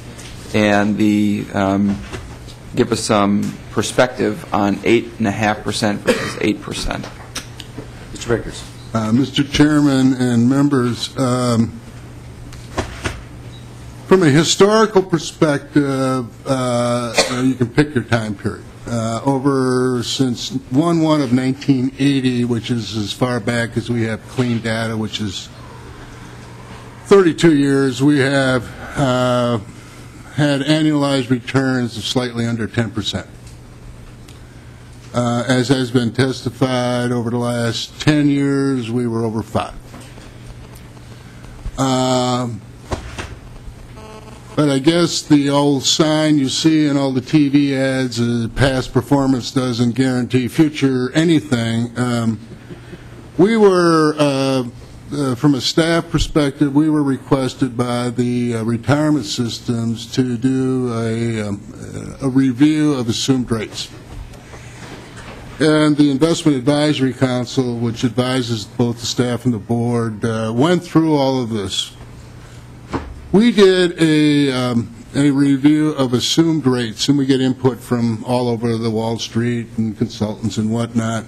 and give us some perspective on 8.5% versus 8%. Mr. Vickers. Mr. Chairman and members, from a historical perspective, you can pick your time period. Since 1/1 of 1980, which is as far back as we have clean data, which is 32 years, we have had annualized returns of slightly under 10%. As has been testified, over the last 10 years, we were over 5%. But I guess the old sign you see in all the TV ads, past performance doesn't guarantee future anything. We were, from a staff perspective, we were requested by the retirement systems to do a review of assumed rates. And the Investment Advisory Council, which advises both the staff and the board, went through all of this. We did a review of assumed rates, and we get input from all over the Wall Street and consultants and whatnot.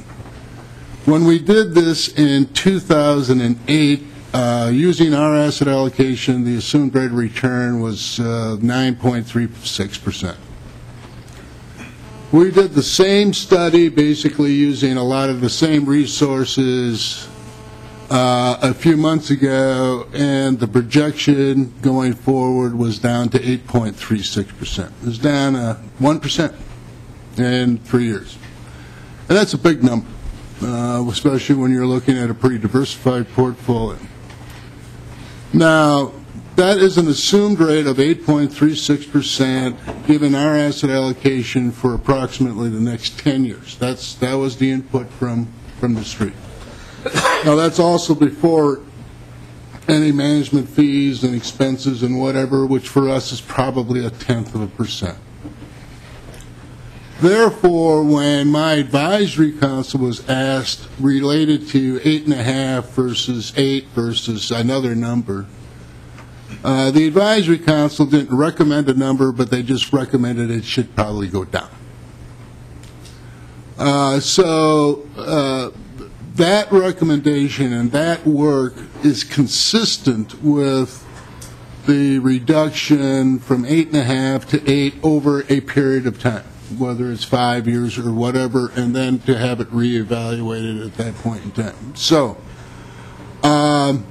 When we did this in 2008, using our asset allocation, the assumed rate of return was 9.36%. We did the same study, basically using a lot of the same resources a few months ago, and the projection going forward was down to 8.36%. It was down 1% in 3 years. And that's a big number, especially when you're looking at a pretty diversified portfolio. Now, that is an assumed rate of 8.36%, given our asset allocation for approximately the next 10 years. That was the input from the street. Now, that's also before any management fees and expenses and whatever, which for us is probably 0.1%. Therefore, when my advisory council was asked related to 8.5 versus 8 versus another number, the advisory council didn't recommend a number, but they just recommended it should probably go down. So that recommendation and that work is consistent with the reduction from 8.5 to 8 over a period of time, whether it's 5 years or whatever, and then to have it reevaluated at that point in time. So, and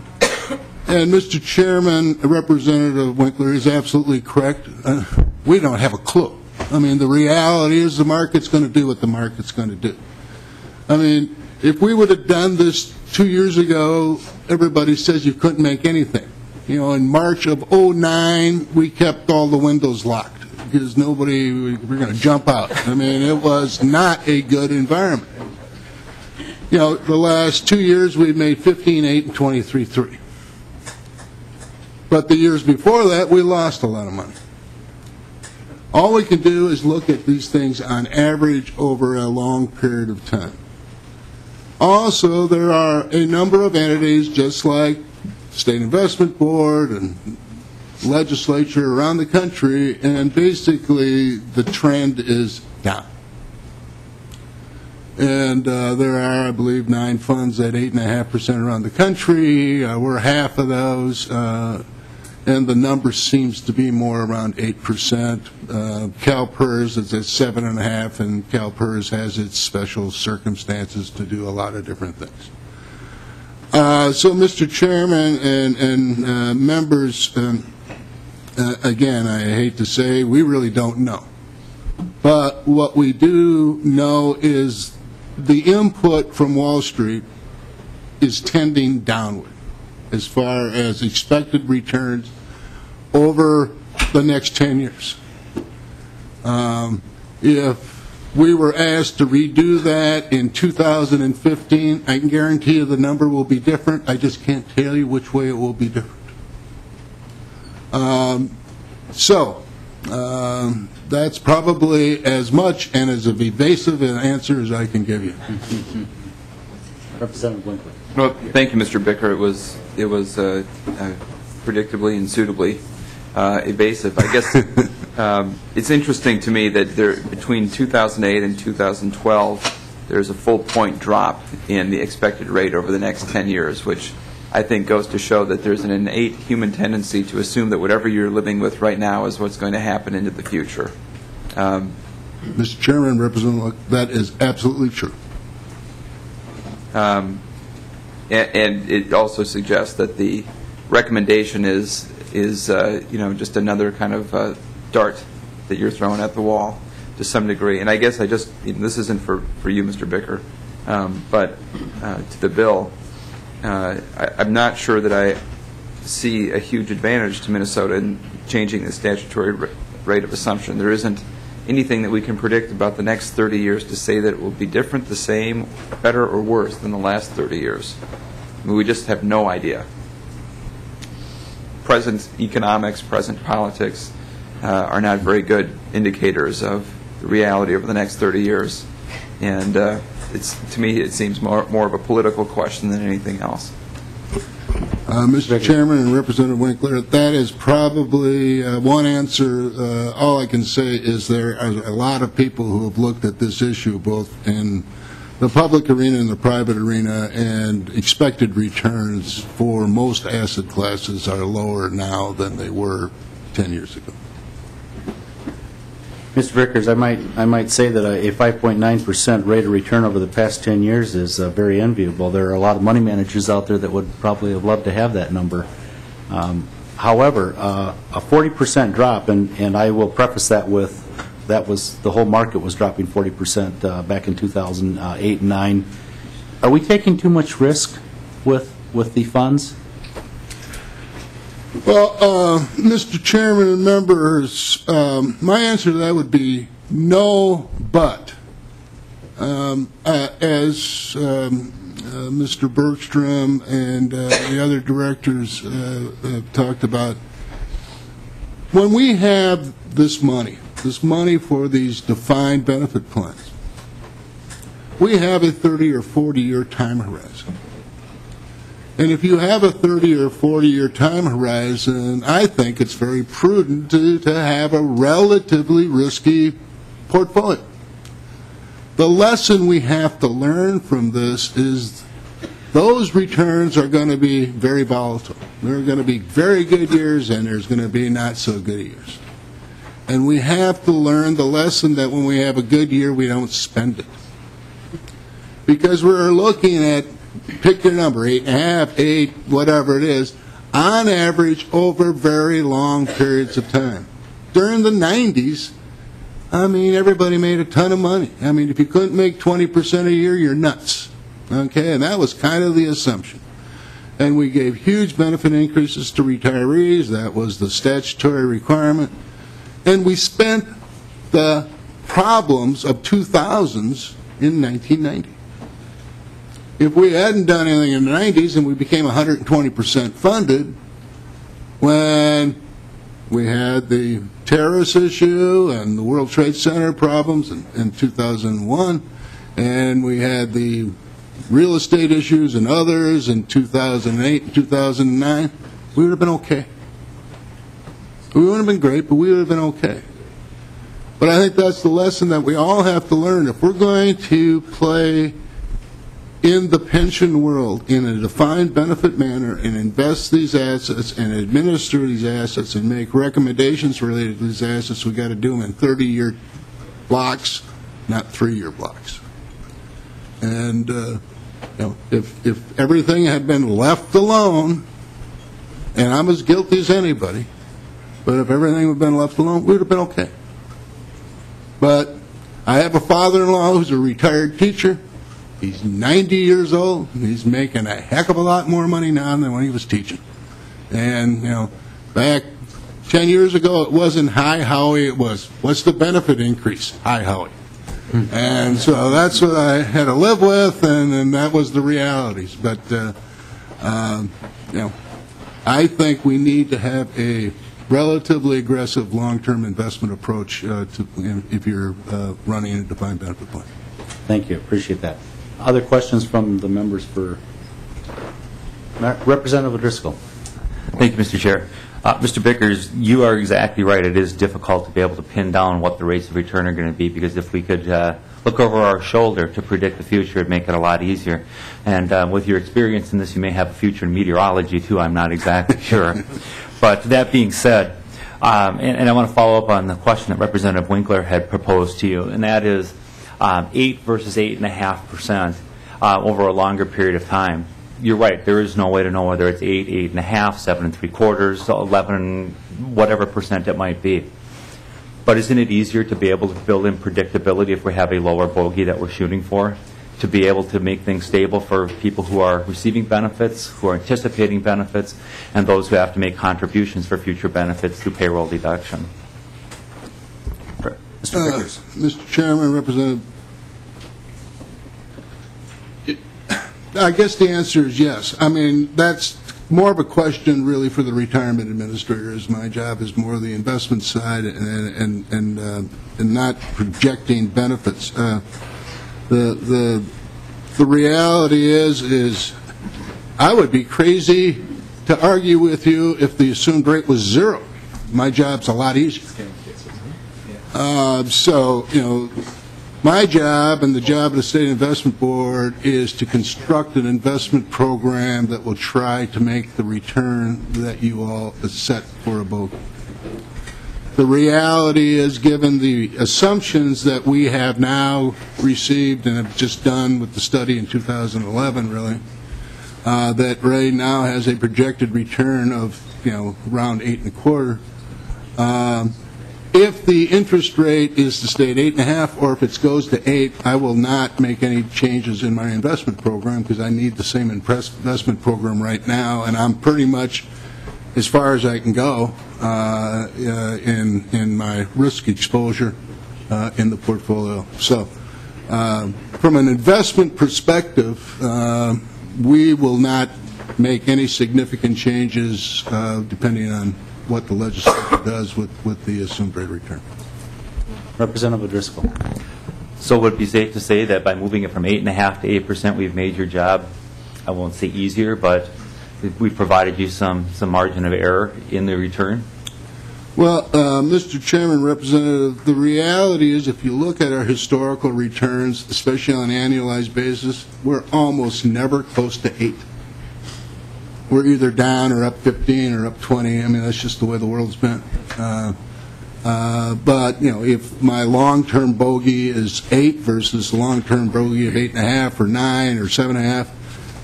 Mr. Chairman, Representative Winkler is absolutely correct. We don't have a clue. I mean, the reality is the market's going to do what the market's going to do. I mean, if we would have done this 2 years ago, everybody says you couldn't make anything. You know, in March of '09, we kept all the windows locked because we're going to jump out. I mean, it was not a good environment. You know, the last 2 years we've made 15.8 and 23.3. But the years before that, we lost a lot of money. All we can do is look at these things on average over a long period of time. Also, there are a number of entities, just like State Investment Board and legislature around the country, and basically the trend is down. And there are, I believe, 9 funds at 8.5% around the country. We're half of those, and the number seems to be more around 8%. CalPERS is at 7.5%, and CalPERS has its special circumstances to do a lot of different things. So, Mr. Chairman and members, again, I hate to say, we really don't know. But what we do know is the input from Wall Street is tending downward as far as expected returns over the next 10 years. If we were asked to redo that in 2015, I can guarantee you the number will be different. I just can't tell you which way it will be different. That's probably as much and as evasive an answer as I can give you. Representative Winkler. Well, thank you, Mr. Bicker. It was predictably and suitably evasive. I guess it's interesting to me that between 2008 and 2012, there's a full point drop in the expected rate over the next 10 years, which I think goes to show that there's an innate human tendency to assume that whatever you're living with right now is what's going to happen into the future. Mr. Chairman, Representative, that is absolutely true. And it also suggests that the recommendation is just another kind of dart that you're throwing at the wall to some degree. And I guess this isn't for you, Mr. Bicker, but to the bill, I'm not sure that I see a huge advantage to Minnesota in changing the statutory rate of assumption. There isn't anything that we can predict about the next 30 years to say that it will be different, the same, better, or worse than the last 30 years. I mean, we just have no idea. Present economics, present politics are not very good indicators of the reality over the next 30 years. And to me, it seems more of a political question than anything else. Mr. Chairman and Representative Winkler, that is probably one answer. All I can say is there are a lot of people who have looked at this issue, both in the public arena and the private arena, and expected returns for most asset classes are lower now than they were 10 years ago. Mr. Vickers, I might say that a 5.9% rate of return over the past 10 years is very enviable. There are a lot of money managers out there that would probably have loved to have that number. However, a 40% drop, and I will preface that with the whole market was dropping 40% back in 2008 and 9. Are we taking too much risk with the funds? Well, Mr. Chairman and members, my answer to that would be no, but. As Mr. Bergstrom and the other directors have talked about, when we have this money for these defined benefit plans, we have a 30 or 40-year time horizon. And if you have a 30 or 40-year time horizon, I think it's very prudent to have a relatively risky portfolio. The lesson we have to learn from this is those returns are going to be very volatile. There are going to be very good years and there's going to be not so good years. And we have to learn the lesson that when we have a good year, we don't spend it. Because we're looking at, pick your number, 8.5, 8, whatever it is, on average over very long periods of time. During the 90s, I mean, everybody made a ton of money. I mean, if you couldn't make 20% a year, you're nuts. Okay, and that was kind of the assumption. And we gave huge benefit increases to retirees. That was the statutory requirement. And we spent the problems of 2000s in 1990. If we hadn't done anything in the 90s and we became 120% funded, when we had the terrorist issue and the World Trade Center problems in 2001, and we had the real estate issues and others in 2008 and 2009, we would have been okay. We wouldn't have been great, but we would have been okay. But I think that's the lesson that we all have to learn. If we're going to play in the pension world in a defined benefit manner and invest these assets and administer these assets and make recommendations related to these assets, we've got to do them in 30-year blocks, not 3-year blocks. And if everything had been left alone, and I'm as guilty as anybody, but if everything had been left alone, we would have been okay. But I have a father-in-law who's a retired teacher. He's 90 years old, and he's making a heck of a lot more money now than when he was teaching. And, back 10 years ago, it wasn't hi, Howie, it was, what's the benefit increase? Hi, Howie. And so that's what I had to live with, and that was the realities. But, I think we need to have a relatively aggressive long-term investment approach if you're running a defined benefit plan. Thank you. Appreciate that. Other questions from the members for Representative O'Driscoll? Thank you, Mr. Chair. Mr. Bickers, you are exactly right. It is difficult to be able to pin down what the rates of return are going to be, because if we could look over our shoulder to predict the future, it would make it a lot easier. And with your experience in this, you may have a future in meteorology, too. I'm not exactly sure. But that being said, and I want to follow up on the question that Representative Winkler had proposed to you, and that is 8 versus 8.5% over a longer period of time. You're right. There is no way to know whether it's 8, 8.5, 7 3/4, 11, whatever percent it might be. But isn't it easier to be able to build in predictability if we have a lower bogey that we're shooting for, to be able to make things stable for people who are receiving benefits, who are anticipating benefits, and those who have to make contributions for future benefits through payroll deduction? Mr. Bickers. Mr. Chairman, Representative, I guess the answer is yes. I mean, that's more of a question really for the retirement administrators. My job is more the investment side and not projecting benefits. The reality is I would be crazy to argue with you if the assumed rate was 0. My job's a lot easier. My job and the job of the State Investment Board is to construct an investment program that will try to make the return that you all set for a bogey. The reality is, given the assumptions that we have now received and have just done with the study in 2011, really, that right now has a projected return of, around 8.25. If the interest rate is to stay at 8.5, or if it goes to 8, I will not make any changes in my investment program because I need the same investment program right now, and I'm pretty much as far as I can go in my risk exposure in the portfolio. So from an investment perspective, we will not make any significant changes depending on what the legislature does with the assumed rate of return. Representative Driscoll. So would it be safe to say that by moving it from 8.5% to 8%, we've made your job, I won't say easier, but we've provided you some margin of error in the return? Well, Mr. Chairman, Representative, the reality is if you look at our historical returns, especially on an annualized basis, we're almost never close to 8. We're either down or up 15 or up 20. I mean, that's just the way the world's been. But, you know, if my long-term bogey is 8 versus the long-term bogey of 8.5 or 9 or 7.5,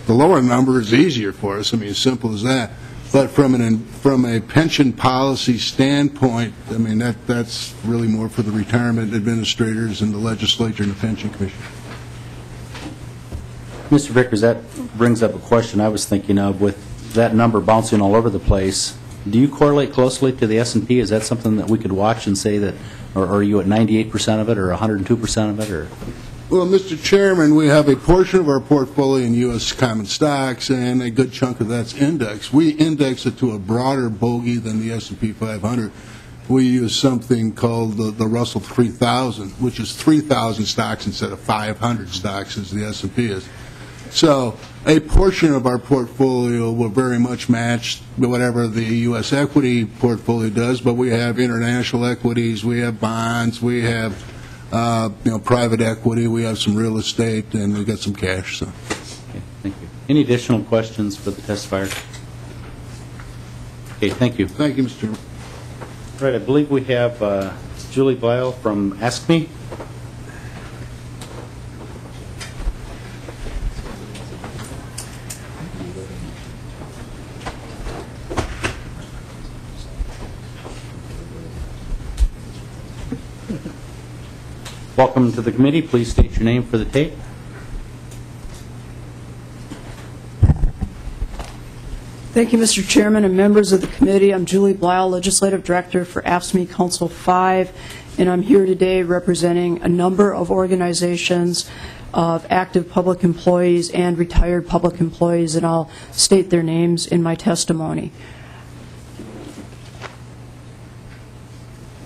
the lower number is easier for us. I mean, as simple as that. But from a pension policy standpoint, I mean, that's really more for the retirement administrators and the legislature and the pension commission. Mr. Vickers, that brings up a question I was thinking of. With that number bouncing all over the place, do you correlate closely to the S&P? Is that something that we could watch and say that, or are you at 98% of it or 102% of it? Or? Well, Mr. Chairman, we have a portion of our portfolio in U.S. common stocks, and a good chunk of that's indexed. We index it to a broader bogey than the S&P 500. We use something called the Russell 3000, which is 3,000 stocks instead of 500 stocks as the S&P is. So a portion of our portfolio will very much match whatever the U.S. equity portfolio does, but we have international equities, we have bonds, we have private equity, we have some real estate, and we've got some cash. So. Okay, thank you. Any additional questions for the testifier? Okay, thank you. Thank you, Mr. Chairman. All right, I believe we have Julie Blyle from Ask Me. Welcome to the committee. Please state your name for the tape. Thank you, Mr. Chairman and members of the committee. I'm Julie Blyle, Legislative Director for AFSCME Council 5, and I'm here today representing a number of organizations of active public employees and retired public employees, and I'll state their names in my testimony.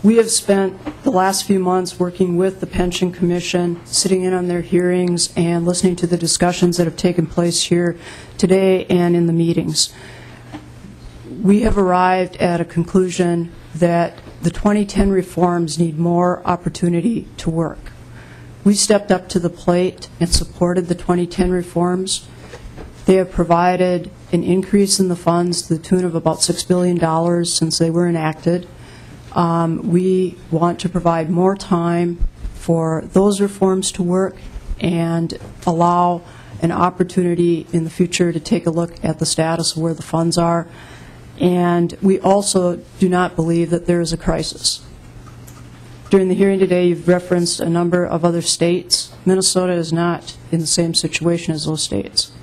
We have spent the last few months working with the Pension Commission, sitting in on their hearings and listening to the discussions that have taken place here today and in the meetings. We have arrived at a conclusion that the 2010 reforms need more opportunity to work. We stepped up to the plate and supported the 2010 reforms. They have provided an increase in the funds to the tune of about $6 billion since they were enacted. We want to provide more time for those reforms to work and allow an opportunity in the future to take a look at the status of where the funds are. And we also do not believe that there is a crisis. During the hearing today, you've referenced a number of other states. Minnesota is not in the same situation as those states.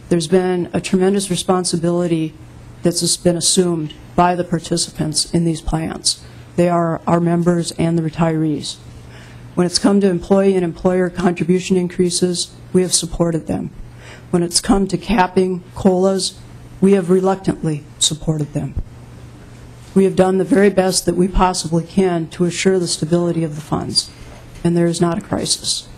There's been a tremendous responsibility that's been assumed by the participants in these plans. They are our members and the retirees. When it's come to employee and employer contribution increases, we have supported them. When it's come to capping COLAs, we have reluctantly supported them. We have done the very best that we possibly can to assure the stability of the funds, and there is not a crisis.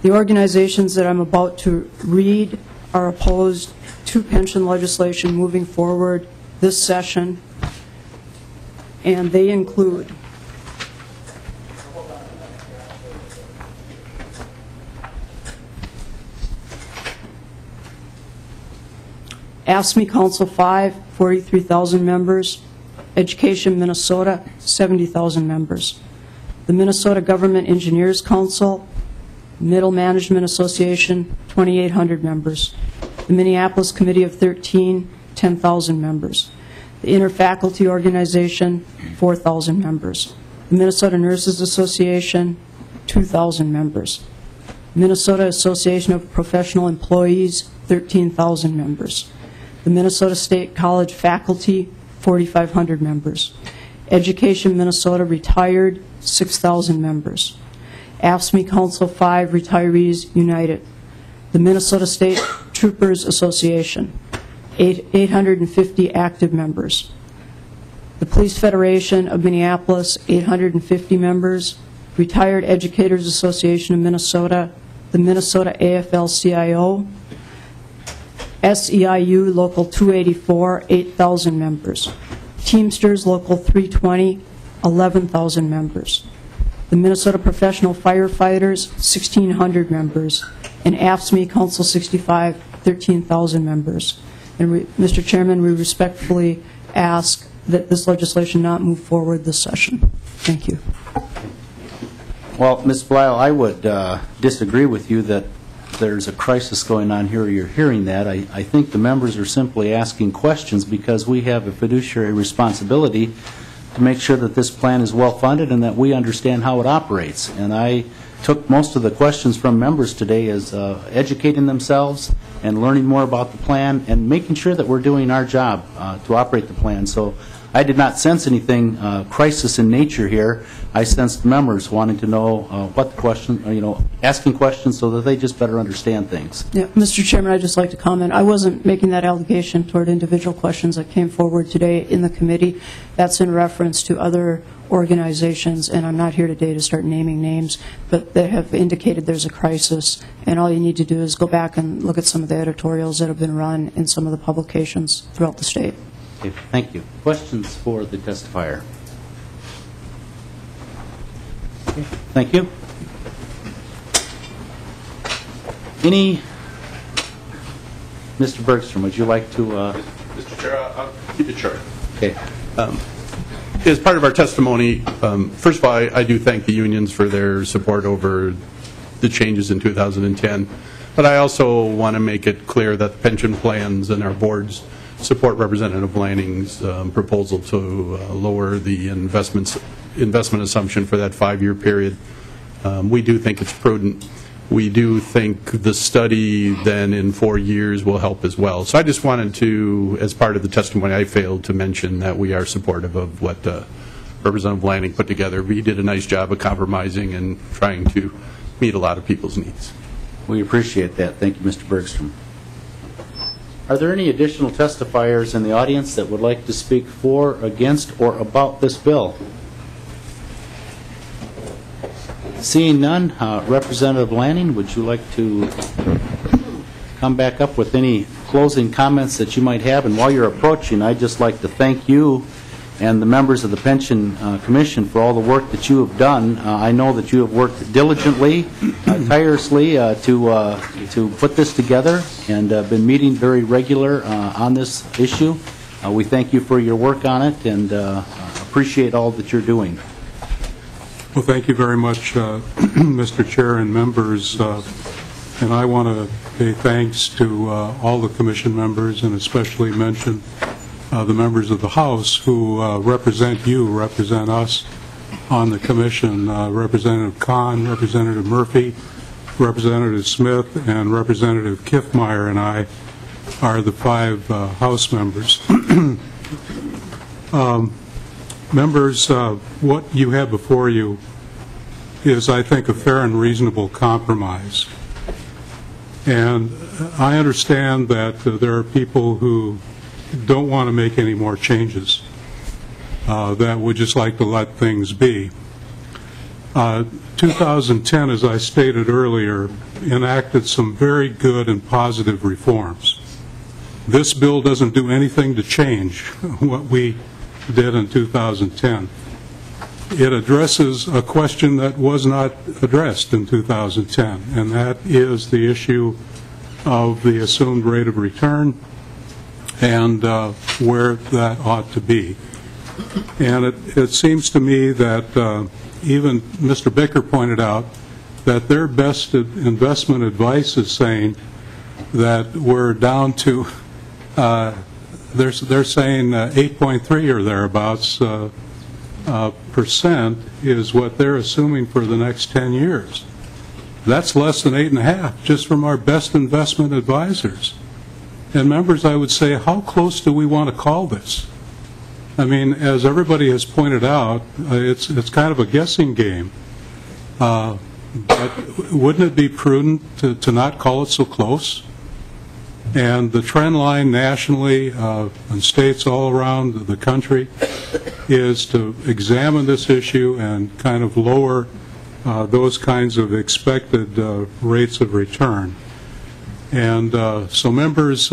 The organizations that I'm about to read are opposed to pension legislation moving forward this session, and they include AFSCME Council 5, 43,000 members, Education Minnesota, 70,000 members, the Minnesota Government Engineers Council, Middle Management Association, 2,800 members, the Minneapolis Committee of 13, 10,000 members, the Interfaculty Organization, 4,000 members, the Minnesota Nurses Association, 2,000 members, Minnesota Association of Professional Employees, 13,000 members, the Minnesota State College Faculty, 4,500 members. Education Minnesota retired, 6,000 members. AFSCME Council 5 Retirees United. The Minnesota State Troopers Association, 850 active members. The Police Federation of Minneapolis, 850 members. Retired Educators Association of Minnesota, the Minnesota AFL-CIO, SEIU Local 284, 8,000 members. Teamsters Local 320, 11,000 members. The Minnesota Professional Firefighters, 1,600 members. And AFSCME Council 65, 13,000 members. And Mr. Chairman, we respectfully ask that this legislation not move forward this session. Thank you. Well, Ms. Blisle, I would disagree with you that there's a crisis going on here. You're hearing that. I think the members are simply asking questions because we have a fiduciary responsibility to make sure that this plan is well-funded and that we understand how it operates. And I took most of the questions from members today as educating themselves and learning more about the plan and making sure that we're doing our job to operate the plan. So I did not sense anything crisis in nature here. I sensed members wanting to know what the question, asking questions so that they just better understand things. Yeah, Mr. Chairman, I'd just like to comment. I wasn't making that allegation toward individual questions that came forward today in the committee. That's in reference to other organizations, and I'm not here today to start naming names, but they have indicated there's a crisis, and all you need to do is go back and look at some of the editorials that have been run in some of the publications throughout the state. Okay, thank you. Questions for the testifier? Okay, thank you. Any? Mr. Bergstrom, would you like to? Mr. Chair, I'll keep it short. Okay. As part of our testimony, first of all, I do thank the unions for their support over the changes in 2010. But I also want to make it clear that the pension plans and our boards support Representative Lanning's proposal to lower the investment assumption for that 5-year period. We do think it's prudent. We do think the study then in 4 years will help as well. So I just wanted to, as part of the testimony, I failed to mention that we are supportive of what Representative Lanning put together. We did a nice job of compromising and trying to meet a lot of people's needs. We appreciate that. Thank you, Mr. Bergstrom. Are there any additional testifiers in the audience that would like to speak for, against, or about this bill? Seeing none, Representative Lanning, would you like to come back up with any closing comments that you might have? And while you're approaching, I'd just like to thank you and the members of the Pension Commission for all the work that you have done. I know that you have worked diligently, tirelessly to put this together and been meeting very regular on this issue. We thank you for your work on it and appreciate all that you're doing. Well, thank you very much, Mr. Chair and members. And I want to pay thanks to all the commission members and especially mention the members of the House who represent us on the commission, Representative Kahn, Representative Murphy, Representative Smith, and Representative Kiffmeyer and I are the 5 House members. Members, what you have before you is, I think, a fair and reasonable compromise. And I understand that there are people who don't want to make any more changes, that would just like to let things be. 2010, as I stated earlier, enacted some very good and positive reforms. This bill doesn't do anything to change what we did in 2010. It addresses a question that was not addressed in 2010, and that is the issue of the assumed rate of return and where that ought to be. And it seems to me that even Mr. Bicker pointed out that their best investment advice is saying that we're down to, they're saying 8.3 or thereabouts percent is what they're assuming for the next 10 years. That's less than 8.5 just from our best investment advisors. And members, I would say, how close do we want to call this? I mean, as everybody has pointed out, it's kind of a guessing game. But wouldn't it be prudent to not call it so close? And the trend line nationally in states all around the country is to examine this issue and kind of lower those kinds of expected rates of return. And so members,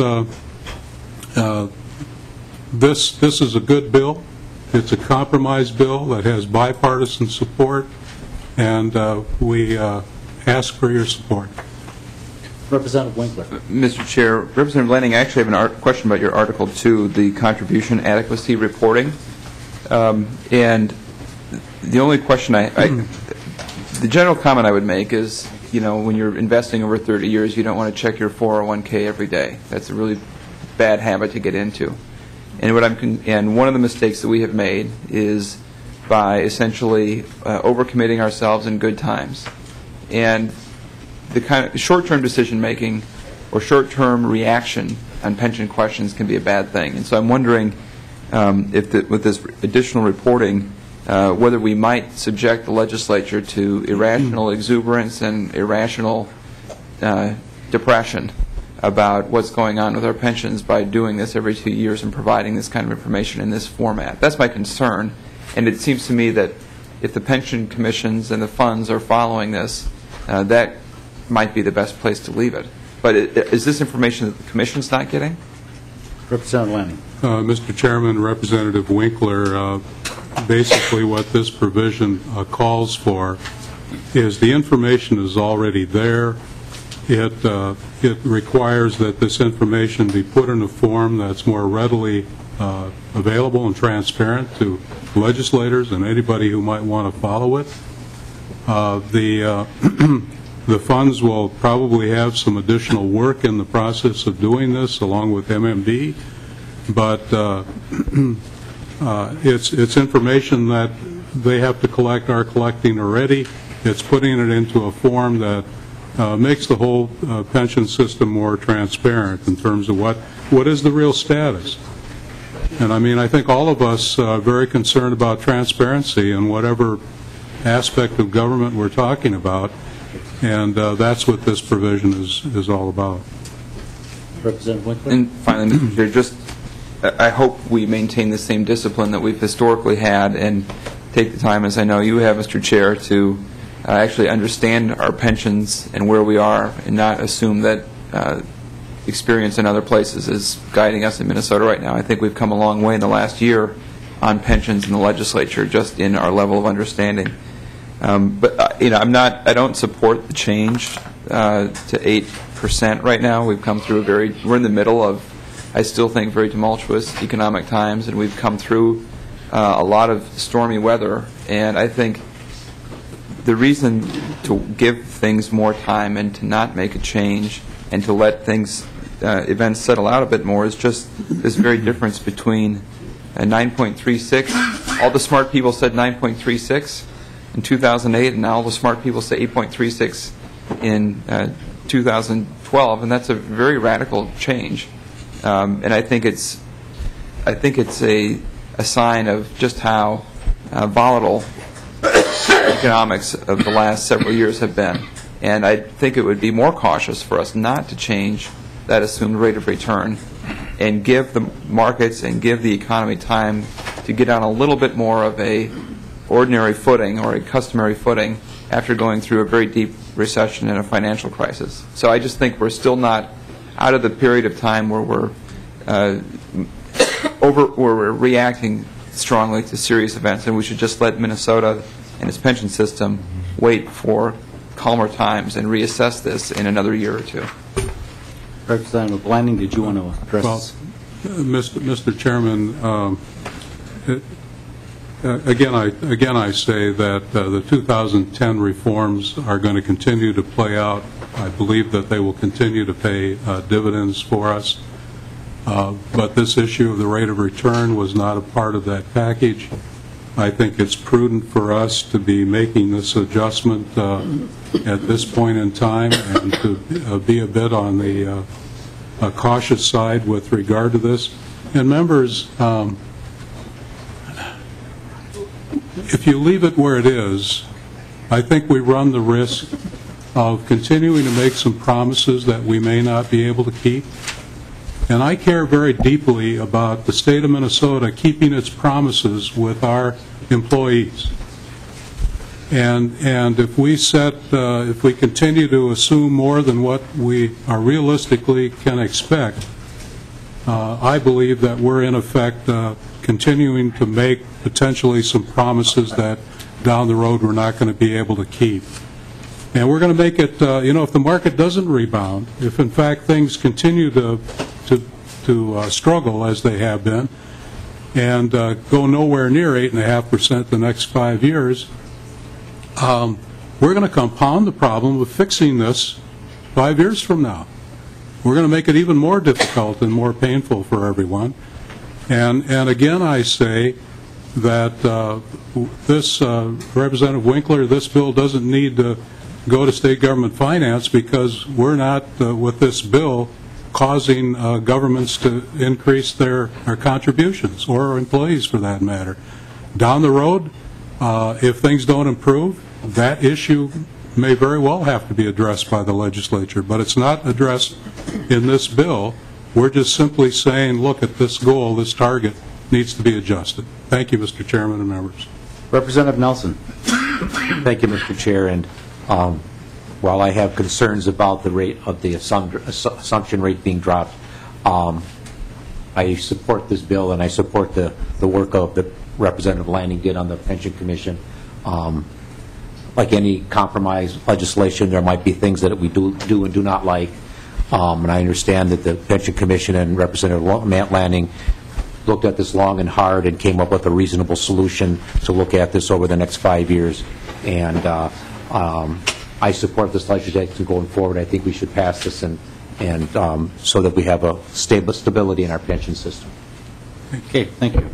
this is a good bill. It's a compromise bill that has bipartisan support, and we ask for your support. Representative Winkler. Mr. Chair, Representative Lanning, I actually have a question about your Article 2, the contribution adequacy reporting. And the only question the general comment I would make is, you know, when you're investing over 30 years, you don't want to check your 401k every day. That's a really bad habit to get into. And one of the mistakes that we have made is by essentially overcommitting ourselves in good times. And the kind of short-term decision-making or short-term reaction on pension questions can be a bad thing. And so I'm wondering if with this additional reporting, whether we might subject the legislature to irrational exuberance and irrational depression about what's going on with our pensions by doing this every 2 years and providing this kind of information in this format. That's my concern. And it seems to me that if the pension commissions and the funds are following this, that might be the best place to leave it. But is this information that the Commission's not getting? Representative Lanning. Mr. Chairman, Representative Winkler, basically what this provision calls for is the information is already there. It requires that this information be put in a form that's more readily available and transparent to legislators and anybody who might want to follow it. The funds will probably have some additional work in the process of doing this along with MMD, but it's information that they have to collect, are collecting already. It's putting it into a form that makes the whole pension system more transparent in terms of what is the real status. And I mean, I think all of us are very concerned about transparency in whatever aspect of government we're talking about, and that's what this provision is all about. Representative Winkler. And finally, Mr. Chair, I hope we maintain the same discipline that we've historically had and take the time, as I know you have, Mr. Chair, to actually understand our pensions and where we are and not assume that experience in other places is guiding us in Minnesota right now. I think we've come a long way in the last year on pensions in the legislature, just in our level of understanding. But you know, I don't support the change to 8% right now. We've come through we're in the middle of, I still think, very tumultuous economic times, and we've come through a lot of stormy weather. And I think the reason to give things more time and to not make a change and to let events settle out a bit more is just this very difference between 9.36. All the smart people said 9.36 in 2008, and now all the smart people say 8.36 in 2012, and that's a very radical change. And I think it's a sign of just how volatile economics of the last several years have been. And I think it would be more cautious for us not to change that assumed rate of return and give the markets and give the economy time to get on a little bit more of a ordinary footing or a customary footing after going through a very deep recession and a financial crisis. So I just think we're still not out of the period of time where we're reacting strongly to serious events, and we should just let Minnesota and its pension system wait for calmer times and reassess this in another year or two. Representative Lanning, did you want to address? Well, Mr. Chairman, again I say that the 2010 reforms are going to continue to play out. I believe that they will continue to pay dividends for us. But this issue of the rate of return was not a part of that package. I think it's prudent for us to be making this adjustment at this point in time and to be a bit on the cautious side with regard to this. And members, if you leave it where it is, I think we run the risk of continuing to make some promises that we may not be able to keep. And I care very deeply about the state of Minnesota keeping its promises with our employees. And if we continue to assume more than what we are realistically can expect, I believe that we're in effect continuing to make potentially some promises that down the road we're not going to be able to keep. And we're going to make it, if the market doesn't rebound, if in fact things continue to struggle as they have been, and go nowhere near 8.5% the next 5 years, we're going to compound the problem of fixing this 5 years from now. We're going to make it even more difficult and more painful for everyone. And again, I say that this, Representative Winkler, this bill doesn't need to go to state government finance, because we're not, with this bill, causing governments to increase their contributions, or our employees for that matter. Down the road, if things don't improve, that issue may very well have to be addressed by the legislature, but it's not addressed in this bill. We're just simply saying, look, at this goal, this target needs to be adjusted. Thank you, Mr. Chairman and members. Representative Nelson. Thank you, Mr. Chair. And while I have concerns about the rate of the assumption rate being dropped, I support this bill, and I support the work of the Representative Lanning did on the Pension Commission. Like any compromise legislation, there might be things that we do and do not like. And I understand that the Pension Commission and Representative Lanning looked at this long and hard and came up with a reasonable solution to look at this over the next 5 years. And I support this legislation going forward. I think we should pass this and so that we have a stability in our pension system. Okay, thank you.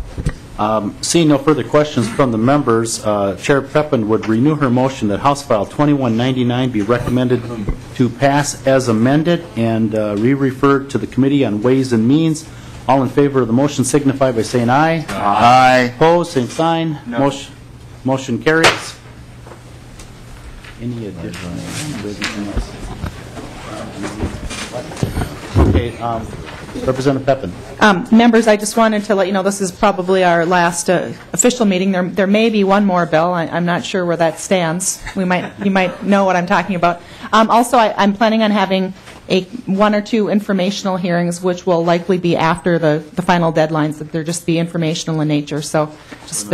Seeing no further questions from the members, Chair Pepin would renew her motion that House File 2199 be recommended to pass as amended and re-referred to the Committee on Ways and Means. All in favor of the motion signify by saying aye. Aye. Opposed, same sign. No. Motion carries. Any additional? Okay, Representative Pepin. Members, I just wanted to let you know this is probably our last official meeting. There may be one more bill. I'm not sure where that stands. You might know what I'm talking about. Also, I'm planning on having one or two informational hearings, which will likely be after the final deadlines. That they'll just be informational in nature. So just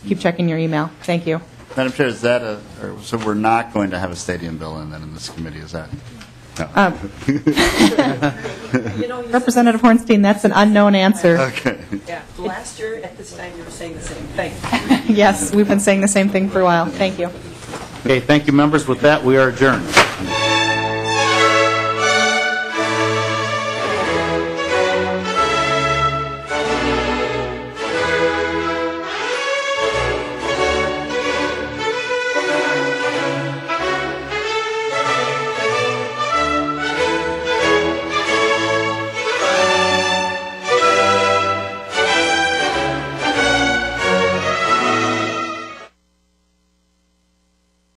keep checking your email. Thank you. Madam Chair, is that so we're not going to have a stadium bill in this committee, is that? No. Representative Hornstein, that's an unknown answer. Okay. Yeah. Last year at this time you were saying the same thing. Yes, we've been saying the same thing for a while. Thank you. Okay, thank you, members. With that, we are adjourned.